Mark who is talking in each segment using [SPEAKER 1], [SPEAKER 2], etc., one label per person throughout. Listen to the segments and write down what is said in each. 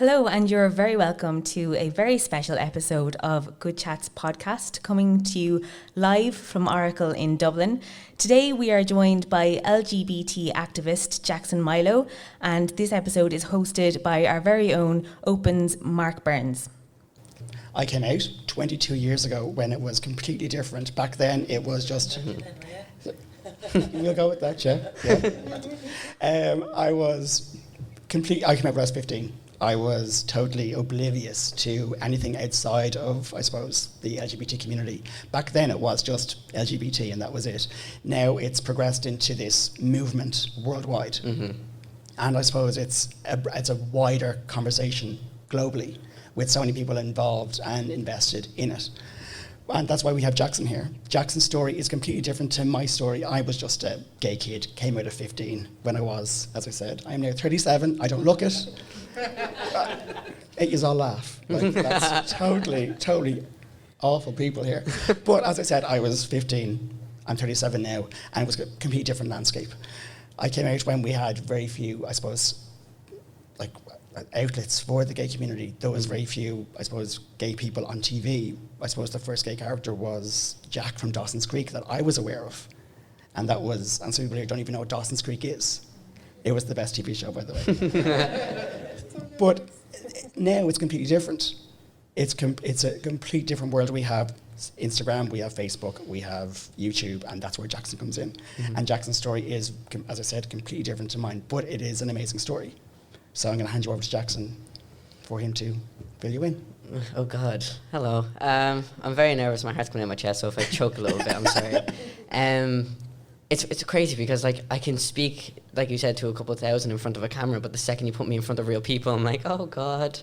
[SPEAKER 1] Hello, and you're very welcome to a very special episode of Good Chats podcast, coming to you live from Oracle in Dublin. Today we are joined by LGBT activist Jackson Miloh, and this episode is hosted by our very own Open's Mark Burns.
[SPEAKER 2] I came out 22 years ago when it was completely different. Back then it was just... We'll go with that, yeah. I came out when I was 15. I was totally oblivious to anything outside of, I suppose, the LGBT community. Back then it was just LGBT and that was it. Now it's progressed into this movement worldwide. Mm-hmm. And I suppose it's a wider conversation globally with so many people involved and invested in it. And that's why we have Jackson here. Jackson's story is completely different to my story. I was just a gay kid, came out at 15 when I was, as I said. I'm now 37, I don't look it. You all laugh. Like, that's totally awful people here. But as I said, I was 15, I'm 37 now, and it was a completely different landscape. I came out when we had very few, I suppose, like outlets for the gay community. There was very few, I suppose, gay people on TV. I suppose the first gay character was Jack from Dawson's Creek that I was aware of. And that was, and some people here don't even know what Dawson's Creek is. It was the best TV show, by the way. But now it's completely different. It's a complete different world. We have Instagram, we have Facebook, we have YouTube, and that's where Jackson comes in. Mm-hmm. And Jackson's story is, as I said, completely different to mine, but it is an amazing story. So I'm going to hand you over to Jackson for him to fill you in.
[SPEAKER 3] Oh God, hello. I'm very nervous. My heart's coming out of my chest, so if I choke a little bit, I'm sorry. It's crazy because like I can speak, like you said, to a couple of thousand in front of a camera, but the second you put me in front of real people, I'm like, oh God.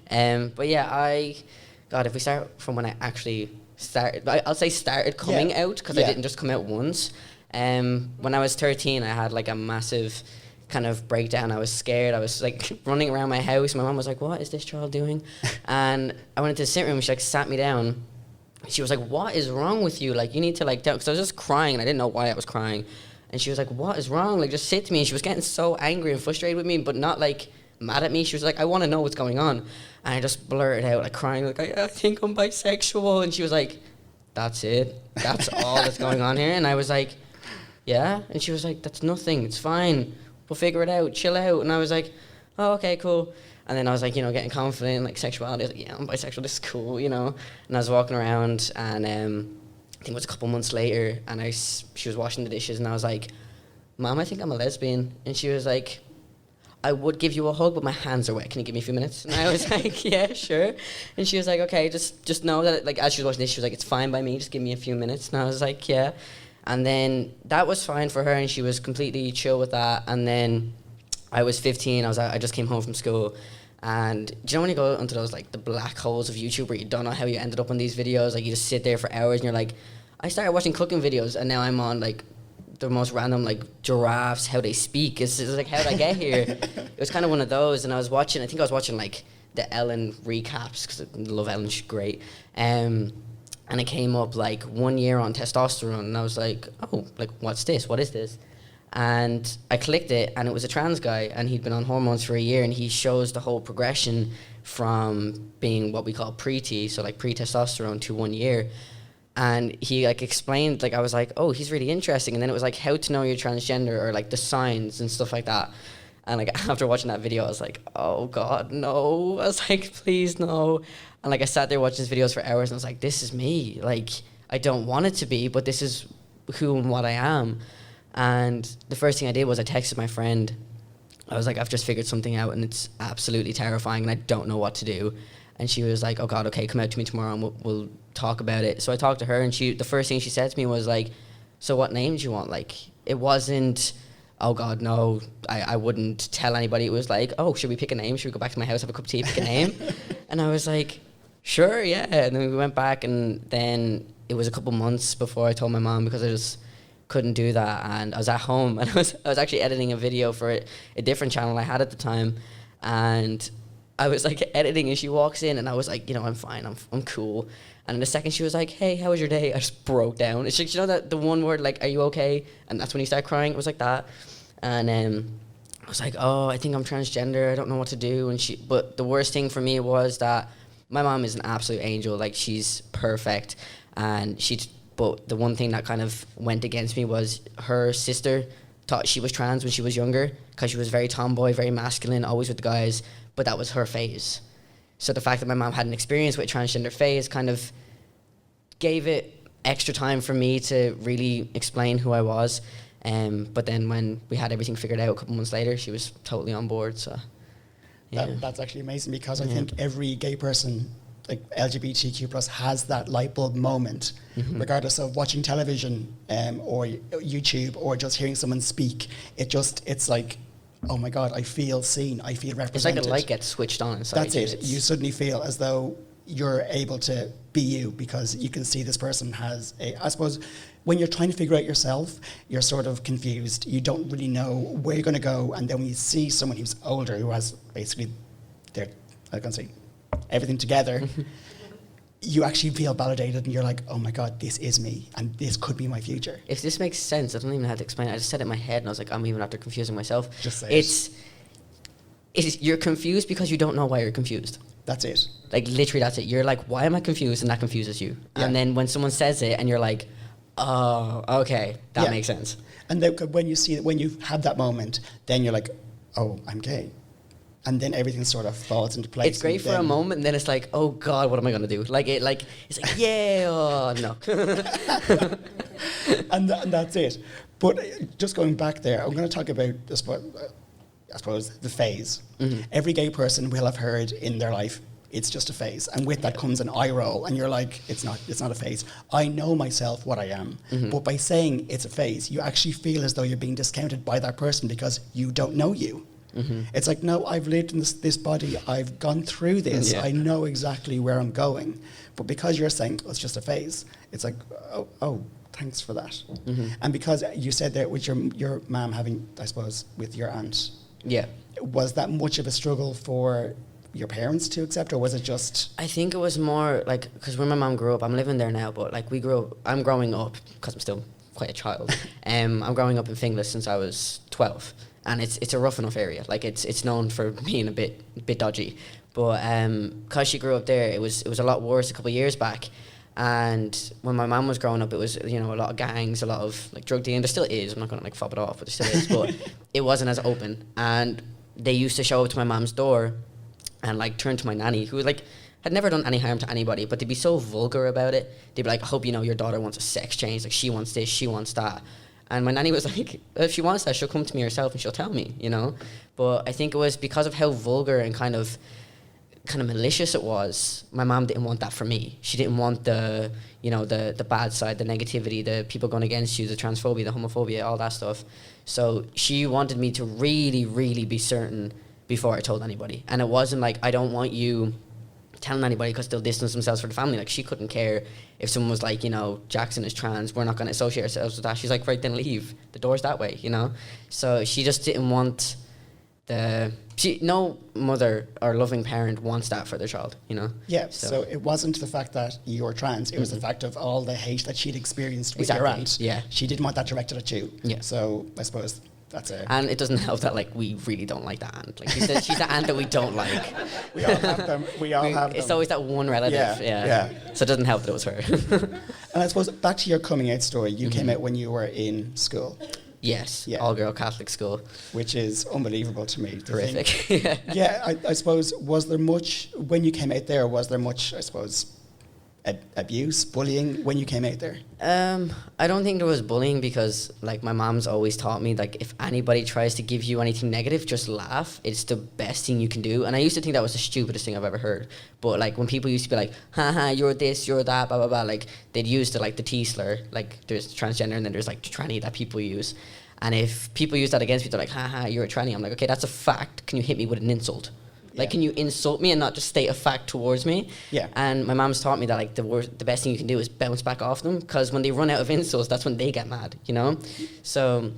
[SPEAKER 3] But yeah, if we start from when I actually started, I'll say started coming out, because I didn't just come out once. When I was 13, I had like a massive kind of breakdown. I was scared. I was like running around my house. My mom was like, what is this child doing? And I went into the sitting room. She like sat me down. She was like, what is wrong with you? Like, you need to like, because I was just crying and I didn't know why I was crying. And she was like, what is wrong? Like, just sit to me. And she was getting so angry and frustrated with me, but not like mad at me. She was like, I want to know what's going on. And I just blurted out like crying, like, I think I'm bisexual. And she was like, that's it. That's all that's going on here. And I was like, yeah. And she was like, that's nothing. It's fine. We'll figure it out. Chill out. And I was like, oh, okay, cool. And then I was like, getting confident in like sexuality. I was like, yeah, I'm bisexual. This is cool, And I was walking around, and I think it was a couple months later, and she was washing the dishes, and I was like, Mom, I think I'm a lesbian. And she was like, I would give you a hug, but my hands are wet. Can you give me a few minutes? And I was like, yeah, sure. And she was like, okay, just know that, like, as she was washing this, she was like, it's fine by me. Just give me a few minutes. And I was like, yeah. And then that was fine for her, and she was completely chill with that. And then I was 15. I just came home from school. And do you know when you go into those like the black holes of YouTube where you don't know how you ended up on these videos? Like, you just sit there for hours and you're like, I started watching cooking videos and now I'm on like the most random like giraffes, how they speak. It's like, how did I get here? It was kind of one of those. And I think I was watching like the Ellen recaps, because I love Ellen, she's great. And it came up like 1 year on testosterone, and I was like, oh, like, what's this? What is this? And I clicked it, and it was a trans guy, and he'd been on hormones for a year, and he shows the whole progression from being what we call pre-T, so like pre-testosterone, to 1 year. And he like explained, like, I was like, oh, he's really interesting. And then it was like how to know you're transgender, or like the signs and stuff like that. And like after watching that video, I was like, oh God, no. I was like, please no. And like I sat there watching his videos for hours, and I was like, this is me. Like, I don't want it to be, but this is who and what I am. And the first thing I did was I texted my friend. I was like, I've just figured something out, and it's absolutely terrifying, and I don't know what to do. And she was like, oh God, okay, come out to me tomorrow and we'll talk about it. So I talked to her, and the first thing she said to me was like, so what name do you want? Like, it wasn't, oh God, no, I wouldn't tell anybody. It was like, oh, should we pick a name? Should we go back to my house, have a cup of tea, pick a name? And I was like, sure, yeah. And then we went back, and then it was a couple months before I told my mom, because I just couldn't do that. And I was at home, and I was actually editing a video for a different channel I had at the time, and I was like editing, and she walks in, and I was like, I'm fine, I'm cool. And in a second she was like, hey, how was your day? I just broke down. It's like, that the one word, like, are you okay? And that's when you start crying. It was like that. And was like, oh, I think I'm transgender. I don't know what to do. But the worst thing for me was that my mom is an absolute angel. Like, she's perfect. But the one thing that kind of went against me was her sister thought she was trans when she was younger, because she was very tomboy, very masculine, always with the guys. But that was her phase. So the fact that my mom had an experience with transgender phase kind of gave it extra time for me to really explain who I was. But then when we had everything figured out a couple months later, she was totally on board. So yeah.
[SPEAKER 2] That's actually amazing, because I think every gay person, like LGBTQ plus, has that light bulb moment, regardless of watching television or YouTube or just hearing someone speak. It's like, oh my God, I feel seen, I feel represented.
[SPEAKER 3] It's like a light gets switched on inside.
[SPEAKER 2] That's it. You suddenly feel as though you're able to be you, because you can see this person has I suppose when you're trying to figure out yourself, you're sort of confused. You don't really know where you're going to go. And then when you see someone who's older, who has basically everything together, you actually feel validated, and you're like, oh my God, this is me, and this could be my future.
[SPEAKER 3] If this makes sense, I don't even have to explain it. I just said it in my head, and I was like, I'm even after confusing myself.
[SPEAKER 2] Just say
[SPEAKER 3] it's you're confused because you don't know why you're confused.
[SPEAKER 2] That's it.
[SPEAKER 3] Like, literally, that's it. You're like, why am I confused? And that confuses you.
[SPEAKER 2] Yeah.
[SPEAKER 3] And then when someone says it, and you're like, oh, okay, that makes sense.
[SPEAKER 2] And then when you have that moment, then you're like, oh, I'm gay. And then everything sort of falls into place.
[SPEAKER 3] It's great for a moment, and then it's like, oh God, what am I gonna do? It's like, yeah, oh no.
[SPEAKER 2] and that's it. But just going back there, I'm going to talk about, I suppose, the phase. Every gay person will have heard in their life, it's just a phase. And with that comes an eye roll, and you're like, it's not a phase. I know myself what I am. But by saying it's a phase, you actually feel as though you're being discounted by that person, because you don't know you. It's like, no, I've lived in this body, I've gone through this, I know exactly where I'm going. But because you're saying, oh, it's just a phase, it's like, oh, thanks for that. And because you said that with your mom having, I suppose, with your aunt, was that much of a struggle for your parents to accept, or was it just?
[SPEAKER 3] I think it was more like, because when my mom grew up, I'm living there now, but like I'm growing up, because I'm still quite a child. I'm growing up in Finglas since I was 12. And it's a rough enough area. Like, it's known for being a bit dodgy. But because she grew up there, it was a lot worse a couple of years back. And when my mum was growing up, it was, a lot of gangs, a lot of like drug dealing. There still is. I'm not going to like fob it off, but there still is. But it wasn't as open. And they used to show up to my mum's door and like turn to my nanny, who like had never done any harm to anybody, but they'd be so vulgar about it. They'd be like, I hope you know your daughter wants a sex change. Like, she wants this, she wants that. And my nanny was like, if she wants that, she'll come to me herself and she'll tell me, But I think it was because of how vulgar and kind of malicious it was. My mom didn't want that for me. She didn't want the bad side, the negativity, the people going against you, the transphobia, the homophobia, all that stuff. So she wanted me to really, really be certain before I told anybody. And it wasn't like, I don't want you telling anybody, because they'll distance themselves from the family. Like, she couldn't care if someone was like, Jackson is trans, we're not going to associate ourselves with that. She's like, right, then leave. The door's that way, So she just didn't want no mother or loving parent wants that for their child,
[SPEAKER 2] Yeah, so it wasn't the fact that you were trans, it was the fact of all the hate that she'd experienced with your aunt.
[SPEAKER 3] Yeah.
[SPEAKER 2] She didn't want that directed at you.
[SPEAKER 3] Yeah.
[SPEAKER 2] So I suppose that's it.
[SPEAKER 3] And it doesn't help that, like, we really don't like that aunt. Like, she's the aunt that we don't like.
[SPEAKER 2] We all have them.
[SPEAKER 3] It's always that one relative. Yeah. So it doesn't help that it was her.
[SPEAKER 2] And I suppose back to your coming out story, you came out when you were in school.
[SPEAKER 3] Yes, all-girl Catholic school.
[SPEAKER 2] Which is unbelievable to me.
[SPEAKER 3] Horrific.
[SPEAKER 2] I suppose, was there much, when you came out there, I suppose, abuse, bullying when you came out there?
[SPEAKER 3] I don't think there was bullying, because like my mom's always taught me, like, if anybody tries to give you anything negative, just laugh. It's the best thing you can do. And I used to think that was the stupidest thing I've ever heard. But like, when people used to be like, haha, you're this, you're that, blah blah blah, like, they'd use the T slur. Like, there's transgender, and then there's like tranny that people use. And if people use that against me, they're like, haha, you're a tranny. I'm like, okay, that's a fact. Can you hit me with an insult? Like, can you insult me and not just state a fact towards me?
[SPEAKER 2] Yeah.
[SPEAKER 3] And my mom's taught me that, like, the best thing you can do is bounce back off them, because when they run out of insults, that's when they get mad, So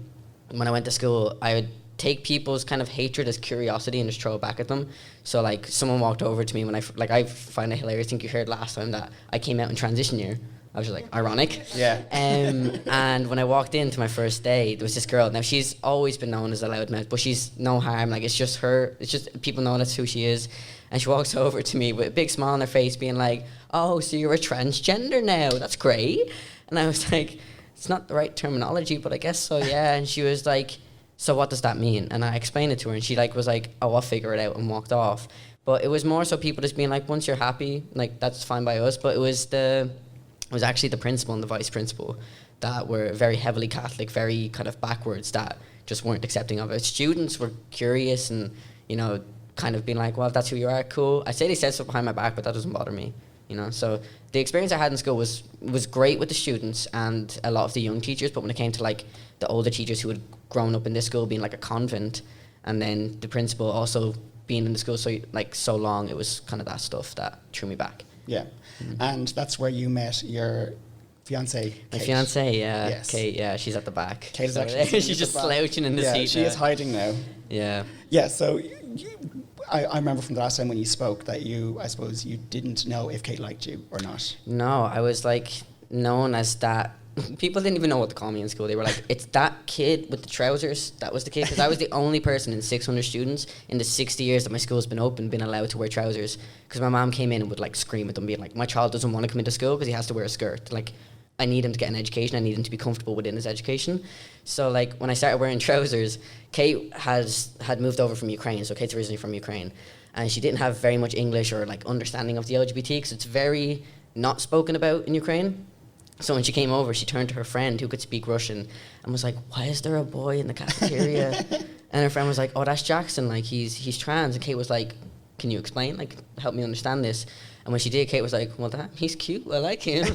[SPEAKER 3] when I went to school, I would take people's kind of hatred as curiosity and just throw it back at them. So, like, someone walked over to me when I find it hilarious. I think you heard last time that I came out in transition year. I was just like, ironic.
[SPEAKER 2] Yeah.
[SPEAKER 3] And when I walked into my first day, there was this girl. Now, she's always been known as a loudmouth, but she's no harm. Like, it's just her. It's just people know that's who she is. And she walks over to me with a big smile on her face, being like, oh, so you're a transgender now. That's great. And I was like, it's not the right terminology, but I guess so, yeah. And she was like, so what does that mean? And I explained it to her, and she like was like, oh, I'll figure it out, and walked off. But it was more so people just being like, once you're happy, like, that's fine by us. But it was actually the principal and the vice principal that were very heavily Catholic, very kind of backwards, that just weren't accepting of it. Students were curious and, you know, kind of being like, well, if that's who you are, cool. I say they said stuff behind my back, but that doesn't bother me, you know. So the experience I had in school was great with the students and a lot of the young teachers, but when it came to like the older teachers who had grown up in this school being like a convent, and then the principal also being in the school so long, it was kind of that stuff that threw me back.
[SPEAKER 2] Yeah. And that's where you met your fiancée,
[SPEAKER 3] My
[SPEAKER 2] Kate.
[SPEAKER 3] fiancée, yeah.
[SPEAKER 2] Yes.
[SPEAKER 3] Kate, yeah, she's at the back.
[SPEAKER 2] Kate is
[SPEAKER 3] So
[SPEAKER 2] actually sitting
[SPEAKER 3] she's
[SPEAKER 2] at
[SPEAKER 3] just
[SPEAKER 2] the back.
[SPEAKER 3] slouching in the
[SPEAKER 2] Yeah,
[SPEAKER 3] seat
[SPEAKER 2] she
[SPEAKER 3] now.
[SPEAKER 2] is hiding now.
[SPEAKER 3] Yeah.
[SPEAKER 2] Yeah, so I remember from the last time when you spoke that I suppose you didn't know if Kate liked you or not.
[SPEAKER 3] No, I was like known as that. People didn't even know what to call me in school. They were like, it's that kid with the trousers. That was the kid. Because I was the only person in 600 students in the 60 years that my school's been open, been allowed to wear trousers. Because my mom came in and would like scream at them, being like, my child doesn't want to come into school because he has to wear a skirt. Like, I need him to get an education. I need him to be comfortable within his education. So like when I started wearing trousers, Kate had moved over from Ukraine. So Kate's originally from Ukraine. And she didn't have very much English or like understanding of the LGBT because it's very not spoken about in Ukraine. So when she came over, she turned to her friend who could speak Russian and was like, why is there a boy in the cafeteria? And her friend was like, oh, that's Jackson. Like, he's trans. And Kate was like, can you explain? Like, help me understand this. And when she did, Kate was like, well, he's cute. I like him.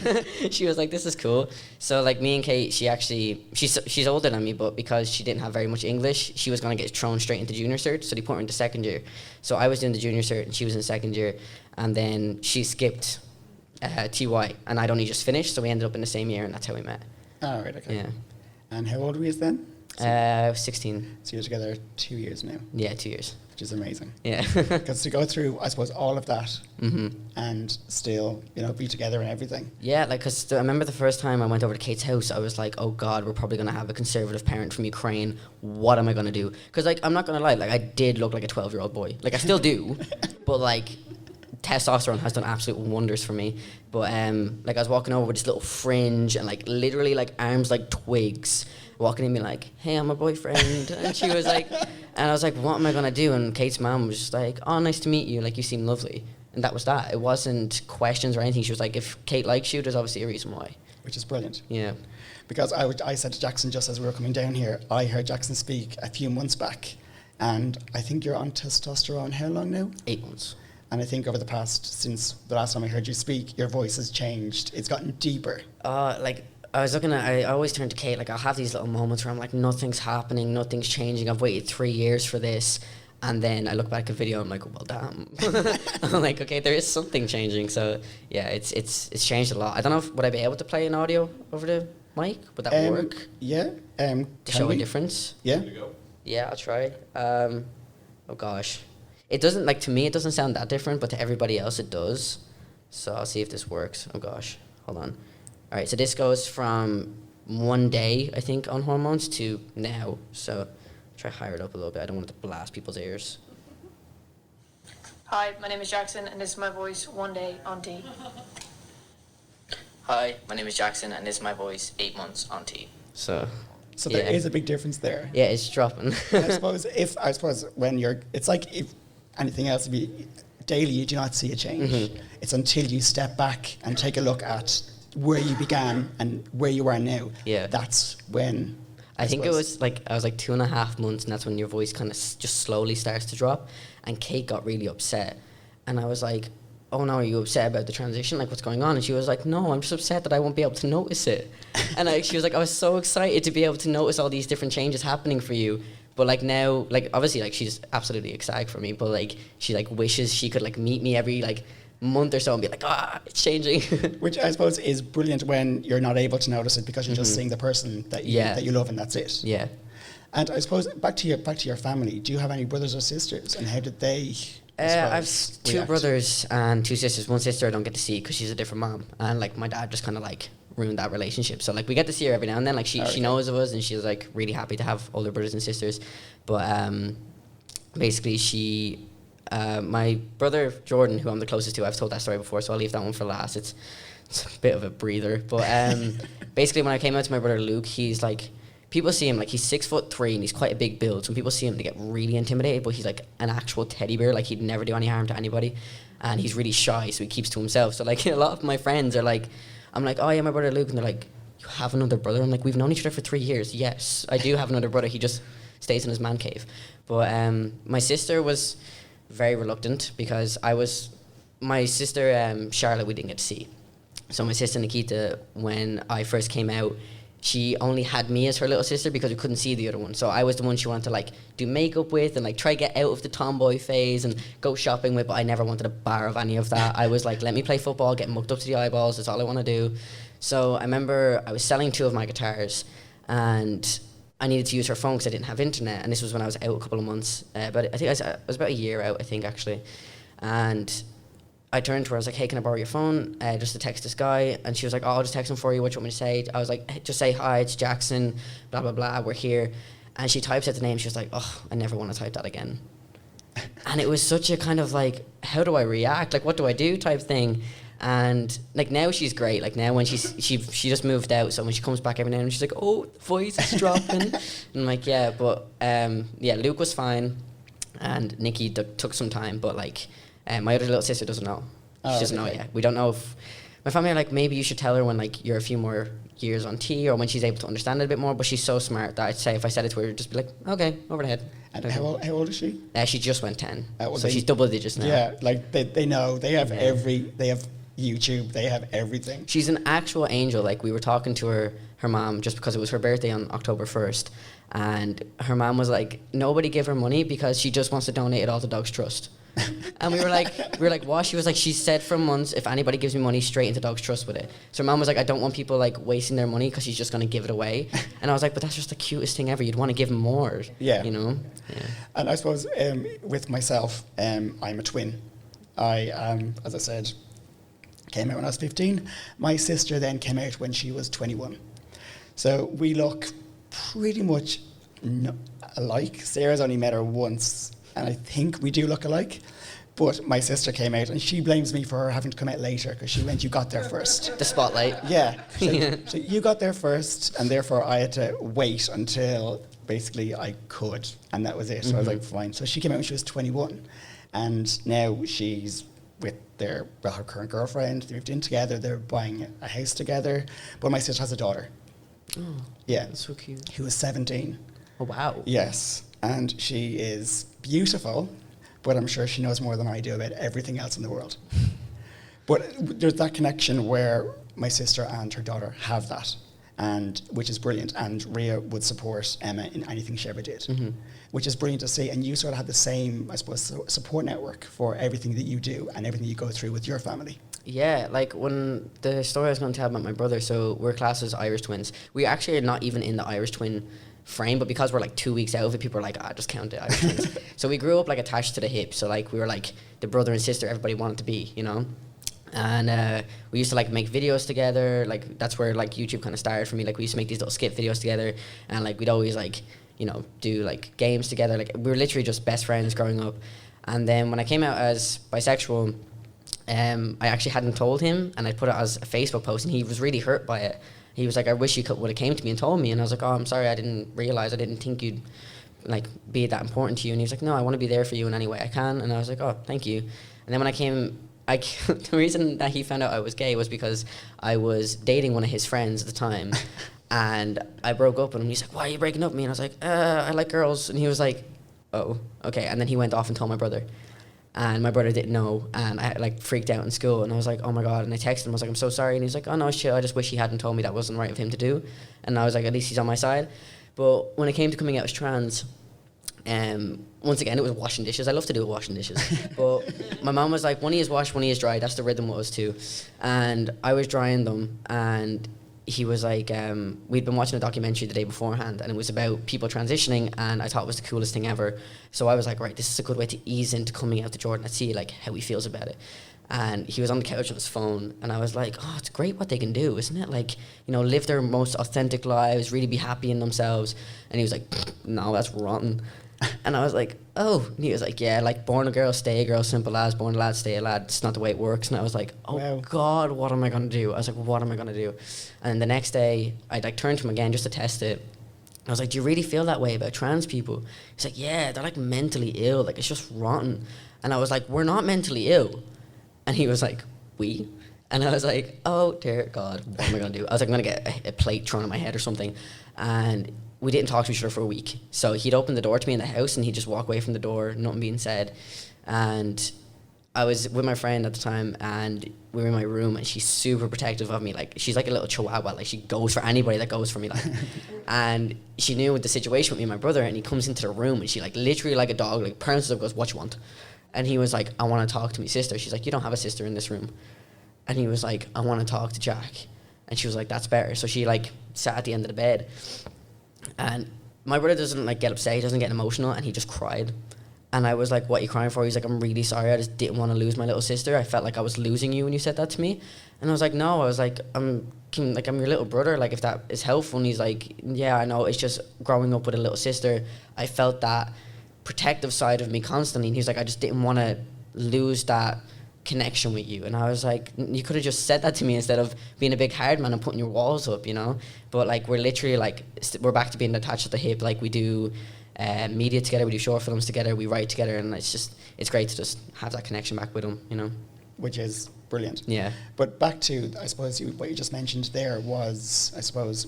[SPEAKER 3] She was like, this is cool. So, like, me and Kate, she's older than me, but because she didn't have very much English, she was going to get thrown straight into junior cert. So they put her into second year. So I was doing the junior cert and she was in second year. And then she skipped TY, and I'd only just finished, so we ended up in the same year, and that's how we met.
[SPEAKER 2] Oh, right, okay.
[SPEAKER 3] Yeah.
[SPEAKER 2] And how old were you then?
[SPEAKER 3] I was 16.
[SPEAKER 2] So you're together 2 years now,
[SPEAKER 3] Yeah, 2 years.
[SPEAKER 2] which is amazing.
[SPEAKER 3] Yeah.
[SPEAKER 2] Because to go through, I suppose, all of that
[SPEAKER 3] hmm
[SPEAKER 2] and still, be together and everything.
[SPEAKER 3] Yeah, like, because I remember the first time I went over to Kate's house, I was like, oh God, we're probably going to have a conservative parent from Ukraine. What am I going to do? Because, like, I'm not going to lie, like, I did look like a 12-year-old boy. Like, I still do, but, like, testosterone has done absolute wonders for me. But like I was walking over with this little fringe and like literally like arms like twigs, walking in being like, hey, I'm a boyfriend. And she was like, and I was like, what am I gonna do? And Kate's mom was just like, oh, nice to meet you, like you seem lovely. And that was that. It wasn't questions or anything. She was like, if Kate likes you, there's obviously a reason why.
[SPEAKER 2] Which is brilliant.
[SPEAKER 3] Yeah.
[SPEAKER 2] Because I said to Jackson just as we were coming down here, I heard Jackson speak a few months back, and I think you're on testosterone how long now?
[SPEAKER 3] 8 months.
[SPEAKER 2] And I think over the past, since the last time I heard you speak, your voice has changed. It's gotten deeper.
[SPEAKER 3] Like, I always turn to Kate, like, I'll have these little moments where I'm like, nothing's happening, nothing's changing, I've waited 3 years for this. And then I look back at video and I'm like, well, damn. I'm like, okay, there is something changing. So, yeah, it's changed a lot. I don't know would I be able to play an audio over the mic? Would that work?
[SPEAKER 2] Yeah.
[SPEAKER 3] To show a difference?
[SPEAKER 2] Yeah.
[SPEAKER 3] Yeah, I'll try. Oh, gosh. It doesn't, like, to me, it doesn't sound that different, but to everybody else, it does. So I'll see if this works. Oh, gosh. Hold on. All right, so this goes from one day, I think, on hormones to now. So try higher it up a little bit. I don't want it to blast people's ears.
[SPEAKER 4] Hi, my name is Jackson, and this is my voice one day on T.
[SPEAKER 3] Hi, my name is Jackson, and this is my voice 8 months on T. So
[SPEAKER 2] So there is a big difference there.
[SPEAKER 3] yeah, it's dropping.
[SPEAKER 2] I suppose when it's like if anything else, daily you do not see a change.
[SPEAKER 3] Mm-hmm.
[SPEAKER 2] It's until you step back and take a look at where you began and where you are now.
[SPEAKER 3] Yeah.
[SPEAKER 2] That's when.
[SPEAKER 3] I think it
[SPEAKER 2] suppose-
[SPEAKER 3] was like, I was like 2.5 months, and that's when your voice kind of just slowly starts to drop. And Kate got really upset. And I was like, oh no, are you upset about the transition? Like, what's going on? And she was like, no, I'm just upset that I won't be able to notice it. And she was like, I was so excited to be able to notice all these different changes happening for you. But like now, like obviously like she's absolutely ecstatic for me, but like she like wishes she could like meet me every like month or so and be like, it's changing.
[SPEAKER 2] Which I suppose is brilliant when you're not able to notice it because you're just seeing the person that you love and that's it.
[SPEAKER 3] Yeah.
[SPEAKER 2] And I suppose back to your family. Do you have any brothers or sisters? And how did they?
[SPEAKER 3] I have
[SPEAKER 2] suppose,
[SPEAKER 3] two
[SPEAKER 2] react?
[SPEAKER 3] brothers and two sisters. One sister I don't get to see because she's a different mom, and like my dad just kind of like ruined that relationship. So like we get to see her every now and then. Like she
[SPEAKER 2] Okay.
[SPEAKER 3] knows of us, and she's like really happy to have older brothers and sisters. But basically my brother Jordan, who I'm the closest to, I've told that story before, so I'll leave that one for last. It's a bit of a breather. But basically when I came out to my brother Luke, he's like, people see him like he's 6'3" and he's quite a big build. So when people see him, they get really intimidated. But he's like an actual teddy bear. Like he'd never do any harm to anybody, and he's really shy, so he keeps to himself. So like a lot of my friends are like, I'm like, oh yeah, my brother Luke, and they're like, you have another brother? I'm like, we've known each other for 3 years. Yes, I do have another brother. He just stays in his man cave. But my sister was very reluctant because my sister Charlotte we didn't get to see. So my sister Nikita, when I first came out, she only had me as her little sister because we couldn't see the other one. So I was the one she wanted to like do makeup with and like try to get out of the tomboy phase and go shopping with, but I never wanted a bar of any of that. I was like, let me play football, get mucked up to the eyeballs, that's all I want to do. So I remember I was selling 2 of my guitars and I needed to use her phone because I didn't have internet, and this was when I was out a couple of months. But I think I was about a year out, I think, actually. And I turned to her, I was like, hey, can I borrow your phone just to text this guy? And she was like, oh, I'll just text him for you, what do you want me to say? I was like, hey, just say hi, it's Jackson, blah, blah, blah, we're here. And she types out the name, she was like, oh, I never want to type that again. And it was such a kind of like, how do I react? Like, what do I do type thing? And like now she's great. Like now when she just moved out, so when she comes back every now and then, she's like, oh, the voice is dropping. And I'm like, yeah, but yeah, Luke was fine, and Nikki took some time, but like my other little sister doesn't know. She doesn't know yet. We don't know if my family are like, maybe you should tell her when like you're a few more years on T, or when she's able to understand it a bit more. But she's so smart that I'd say if I said it to her, just be like, okay, over the head.
[SPEAKER 2] And how old is she?
[SPEAKER 3] She just went 10,
[SPEAKER 2] well,
[SPEAKER 3] so she's double digits now.
[SPEAKER 2] Yeah, like they know, they have they have YouTube, they have everything.
[SPEAKER 3] She's an actual angel. Like we were talking to her mom just because it was her birthday on October 1st, and her mom was like, nobody give her money because she just wants to donate it all to Dogs Trust. And we were like, what? She was like, she said for months, if anybody gives me money, straight into Dogs Trust with it. So her mom was like, I don't want people like wasting their money because she's just going to give it away. And I was like, but that's just the cutest thing ever. You'd want to give them more.
[SPEAKER 2] Yeah.
[SPEAKER 3] You know? Yeah.
[SPEAKER 2] And I suppose with myself, I'm a twin. I, as I said, came out when I was 15. My sister then came out when she was 21. So we look pretty much alike. Sarah's only met her once, and I think we do look alike. But my sister came out, and she blames me for her having to come out later because she went, you got there first.
[SPEAKER 3] The spotlight.
[SPEAKER 2] Yeah. So you got there first, and therefore I had to wait until basically I could, and that was it. So I was like, fine. So she came out when she was 21, and now she's with her current girlfriend. They moved in together. They're buying a house together. But my sister has a daughter.
[SPEAKER 3] Oh,
[SPEAKER 2] Yeah.
[SPEAKER 3] that's so cute.
[SPEAKER 2] Who is 17.
[SPEAKER 3] Oh, wow.
[SPEAKER 2] Yes. And she is beautiful, but I'm sure she knows more than I do about everything else in the world. But there's that connection where my sister and her daughter have that, and which is brilliant. And Ria would support Emma in anything she ever did, which is brilliant to see. And you sort of have the same, I suppose, support network for everything that you do and everything you go through with your family.
[SPEAKER 3] Yeah, like when the story I was going to tell about my brother, so we're classed as Irish twins. We actually are not even in the Irish twin frame, but because we're like 2 weeks out of it, people are like, just count it Irish twins. So we grew up like attached to the hip. So like we were like the brother and sister everybody wanted to be, you know? And we used to like make videos together. Like that's where like YouTube kind of started for me. Like we used to make these little skit videos together, and like we'd always like, you know, do like games together. Like we were literally just best friends growing up. And then when I came out as bisexual, I actually hadn't told him, and I put it as a Facebook post, and he was really hurt by it. He was like, I wish you would have came to me and told me. And I was like, oh, I'm sorry, I didn't realize, I didn't think you'd like be that important to you. And he was like, no, I want to be there for you in any way I can. And I was like, oh, thank you. And then when I came, the reason that he found out I was gay was because I was dating one of his friends at the time. And I broke up with him. He's like, why are you breaking up with me? And I was like, I like girls. And he was like, oh, okay. And then he went off and told my brother. And my brother didn't know, and I like freaked out in school, and I was like, oh my God, and I texted him, I was like, I'm so sorry, and he's like, oh no, shit, I just wish he hadn't told me, that wasn't right of him to do. And I was like, at least he's on my side. But when it came to coming out as trans, once again, it was washing dishes. I love to do washing dishes. But my mom was like, one of you is washed, one of you is dry, that's the rhythm was too. And I was drying them, and he was like, we'd been watching a documentary the day beforehand, and it was about people transitioning, and I thought it was the coolest thing ever. So I was like, right, this is a good way to ease into coming out to Jordan and see like how he feels about it. And he was on the couch on his phone, and I was like, oh, it's great what they can do, isn't it? Like, you know, live their most authentic lives, really be happy in themselves. And he was like, no, that's rotten. And I was like, oh. And he was like, yeah, like, born a girl, stay a girl, simple as, born a lad, stay a lad. It's not the way it works. And I was like, oh, wow. God, what am I going to do? I was like, what am I going to do? And the next day, I like turned to him again just to test it. I was like, do you really feel that way about trans people? He's like, yeah, they're like mentally ill. Like, it's just rotten. And I was like, we're not mentally ill. And he was like, we? And I was like, oh, dear God, what am I going to do? I was like, I'm going to get a plate thrown at my head or something. And we didn't talk to each other for a week. So he'd open the door to me in the house, and he'd just walk away from the door, nothing being said. And I was with my friend at the time, and we were in my room, and she's super protective of me. Like, she's like a little chihuahua. Like, she goes for anybody that goes for me. Like, and she knew the situation with me and my brother, and he comes into the room, and she like literally like a dog, like pounces up, goes, what you want? And he was like, I want to talk to my sister. She's like, you don't have a sister in this room. And he was like, I want to talk to Jack. And she was like, that's better. So she like sat at the end of the bed. And my brother doesn't like get upset, he doesn't get emotional, and he just cried. And I was like, what are you crying for? He's like, I'm really sorry, I just didn't want to lose my little sister. I felt like I was losing you when you said that to me. And I was like, no, I was like, I'm your little brother, like if that is helpful. And he's like, yeah, I know, it's just growing up with a little sister, I felt that protective side of me constantly. And he's like, I just didn't want to lose that connection with you. And I was like, you could have just said that to me instead of being a big hard man and putting your walls up, you know. But like, we're literally like, we're back to being attached at the hip. Like, we do media together, we do short films together, we write together, and it's great to just have that connection back with him, you know.
[SPEAKER 2] Which is brilliant.
[SPEAKER 3] Yeah.
[SPEAKER 2] But back to, I suppose, what you just mentioned there was, I suppose,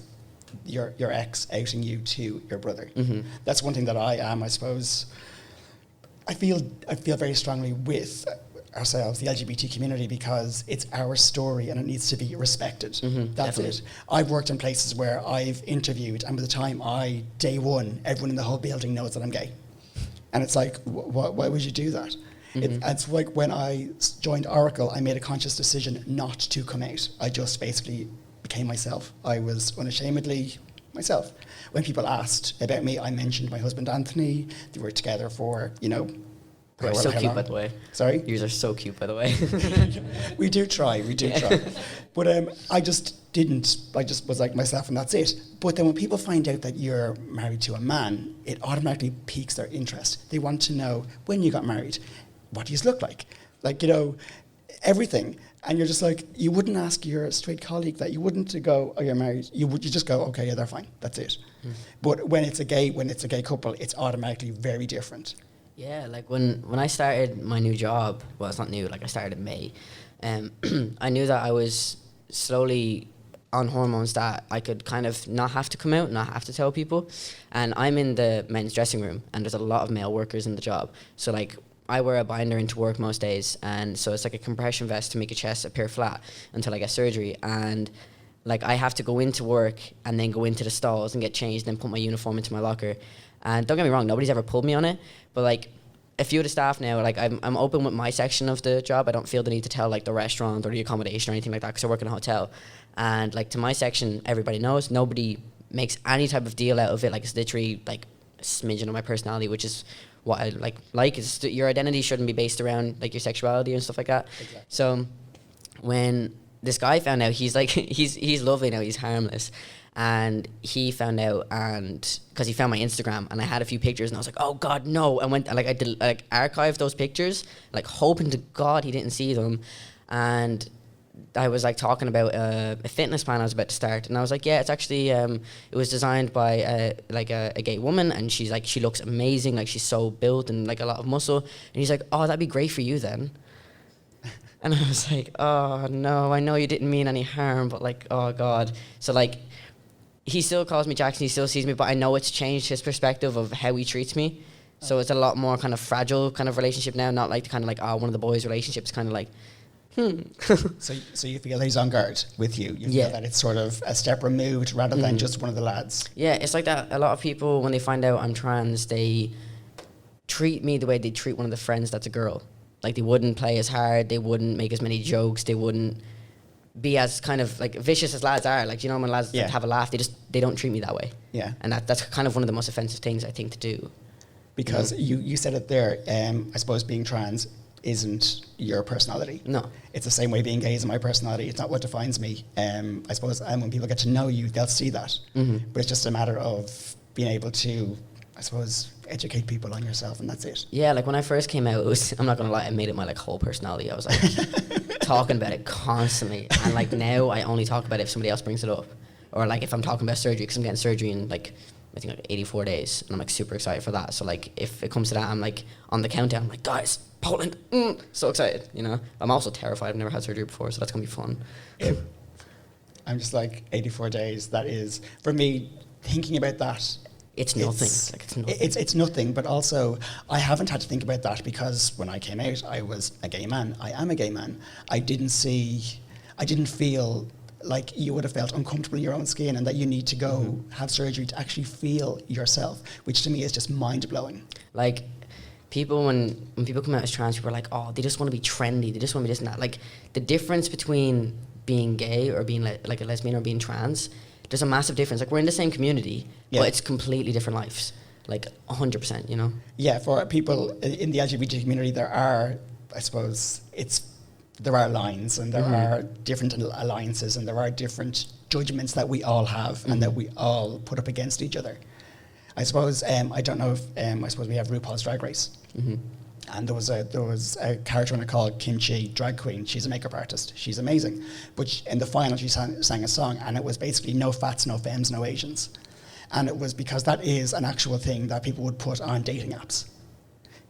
[SPEAKER 2] your ex outing you to your brother. Mm-hmm. That's one thing that I am, I suppose, I feel very strongly with ourselves, the LGBT community, because it's our story and it needs to be respected. Mm-hmm, that's definitely. It. I've worked in places where I've interviewed, and by the time day one, everyone in the whole building knows that I'm gay. And it's like, why would you do that? Mm-hmm. It's like when I joined Oracle, I made a conscious decision not to come out. I just basically became myself. I was unashamedly myself. When people asked about me, I mentioned my husband Anthony. They were together for,
[SPEAKER 3] You're so cute, by the way.
[SPEAKER 2] Sorry?
[SPEAKER 3] Yours are so cute, by the way.
[SPEAKER 2] We do try. But I just didn't. I just was like myself, and that's it. But then when people find out that you're married to a man, it automatically piques their interest. They want to know, when you got married, what do you look like? Like, everything. And you're just like, you wouldn't ask your straight colleague that. You wouldn't go, oh, you're married. You just go, okay, yeah, they're fine. That's it. Mm. But when it's a gay couple, it's automatically very different.
[SPEAKER 3] Yeah, like when I started my new job, well, it's not new, like I started in May, I knew that I was slowly on hormones that I could kind of not have to come out, not have to tell people. And I'm in the men's dressing room, and there's a lot of male workers in the job. So like, I wear a binder into work most days, and so it's like a compression vest to make your chest appear flat until I get surgery. And like, I have to go into work and then go into the stalls and get changed and put my uniform into my locker. And don't get me wrong, nobody's ever pulled me on it, but like, a few of the staff now, like I'm open with my section of the job. I don't feel the need to tell like the restaurant or the accommodation or anything like that, because I work in a hotel. And like, to my section, everybody knows. Nobody makes any type of deal out of it. Like, it's literally like a smidgen of my personality, which is what I like is your identity shouldn't be based around like your sexuality and stuff like that. Exactly. So when this guy found out, he's like, he's lovely now, he's harmless. And he found out, and because he found my Instagram, and I had a few pictures, and I was like, oh God, no. And I archived those pictures, like hoping to God he didn't see them. And I was like talking about a fitness plan I was about to start, and I was like, yeah, it's actually it was designed by a gay woman, and she's like, she looks amazing, like she's so built and like a lot of muscle. And he's like, oh, that'd be great for you then. And I was like, oh no, I know you didn't mean any harm, but like, oh God. So like, he still calls me Jackson, he still sees me, but I know it's changed his perspective of how he treats me. So it's a lot more kind of fragile kind of relationship now, not like the kind of like, one of the boys' relationships, kind of like,
[SPEAKER 2] So you feel he's on guard with you? You feel that it's sort of a step removed rather than just one of the lads?
[SPEAKER 3] Yeah, it's like that. A lot of people, when they find out I'm trans, they treat me the way they treat one of the friends that's a girl. Like, they wouldn't play as hard, they wouldn't make as many jokes, they wouldn't be as kind of like vicious as lads are. Like, you know, when lads like, have a laugh, they don't treat me that way.
[SPEAKER 2] Yeah.
[SPEAKER 3] And that's kind of one of the most offensive things I think to do.
[SPEAKER 2] Because you said it there, I suppose being trans isn't your personality.
[SPEAKER 3] No.
[SPEAKER 2] It's the same way being gay isn't my personality. It's not what defines me. I suppose when people get to know you, they'll see that. But it's just a matter of being able to, I suppose, educate people on yourself, and that's it.
[SPEAKER 3] Yeah, like when I first came out, it was, I'm not gonna lie, I made it my like whole personality. I was like talking about it constantly, and like now I only talk about it if somebody else brings it up, or like if I'm talking about surgery, because I'm getting surgery in like I think like 84 days, and I'm like super excited for that. So like if it comes to that, I'm like on the countdown, I'm like, guys, Poland, so excited, you know. I'm also terrified. I've never had surgery before, so that's gonna be fun.
[SPEAKER 2] I'm just like 84 days. That is, for me, thinking about that.
[SPEAKER 3] It's nothing. It's nothing.
[SPEAKER 2] It's nothing, but also I haven't had to think about that because when I came out, I was a gay man. I am a gay man. I didn't feel like you would have felt uncomfortable in your own skin and that you need to go have surgery to actually feel yourself, which to me is just mind-blowing.
[SPEAKER 3] Like, people, when people come out as trans, people are like, oh, they just want to be trendy. They just want to be this and that. Like, the difference between being gay or being like a lesbian or being trans, there's a massive difference. Like, we're in the same community, but it's completely different lives. Like, 100%, you know? Yeah,
[SPEAKER 2] for people in the LGBT community, there are, I suppose, there are lines and there are different alliances and there are different judgments that we all have and that we all put up against each other. I suppose, I don't know if, I suppose we have RuPaul's Drag Race. And there was a character in it called Kimchi, drag queen. She's a makeup artist. She's amazing. But in the final, she sang a song, and it was basically no fats, no femmes, no Asians. And it was because that is an actual thing that people would put on dating apps,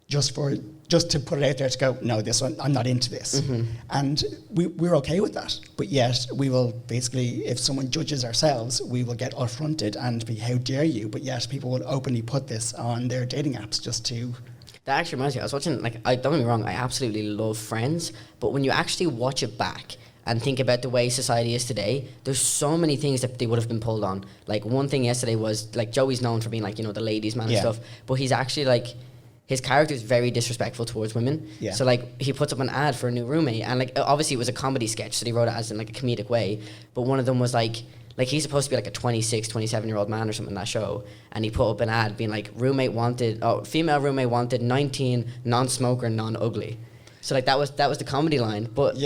[SPEAKER 2] just to put it out there to go, no, this one, I'm not into this. And we're okay with that. But yet we will basically, if someone judges ourselves, we will get affronted and be, how dare you? But yet people will openly put this on their dating apps just to...
[SPEAKER 3] That actually reminds me, I was watching, like, don't get me wrong, I absolutely love Friends, but when you actually watch it back and think about the way society is today, there's so many things that they would have been pulled on. Like, one thing yesterday was, like, Joey's known for being, like, you know, the ladies' man and stuff, but he's actually, like, his character is very disrespectful towards women. Yeah. So, like, he puts up an ad for a new roommate, and, like, obviously it was a comedy sketch, so he wrote it as in, like, a comedic way, but one of them was, like, he's supposed to be like a 26, 27-year-old man or something in that show, and he put up an ad being like, female roommate wanted, 19, non-smoker, non-ugly. So like that was the comedy line. But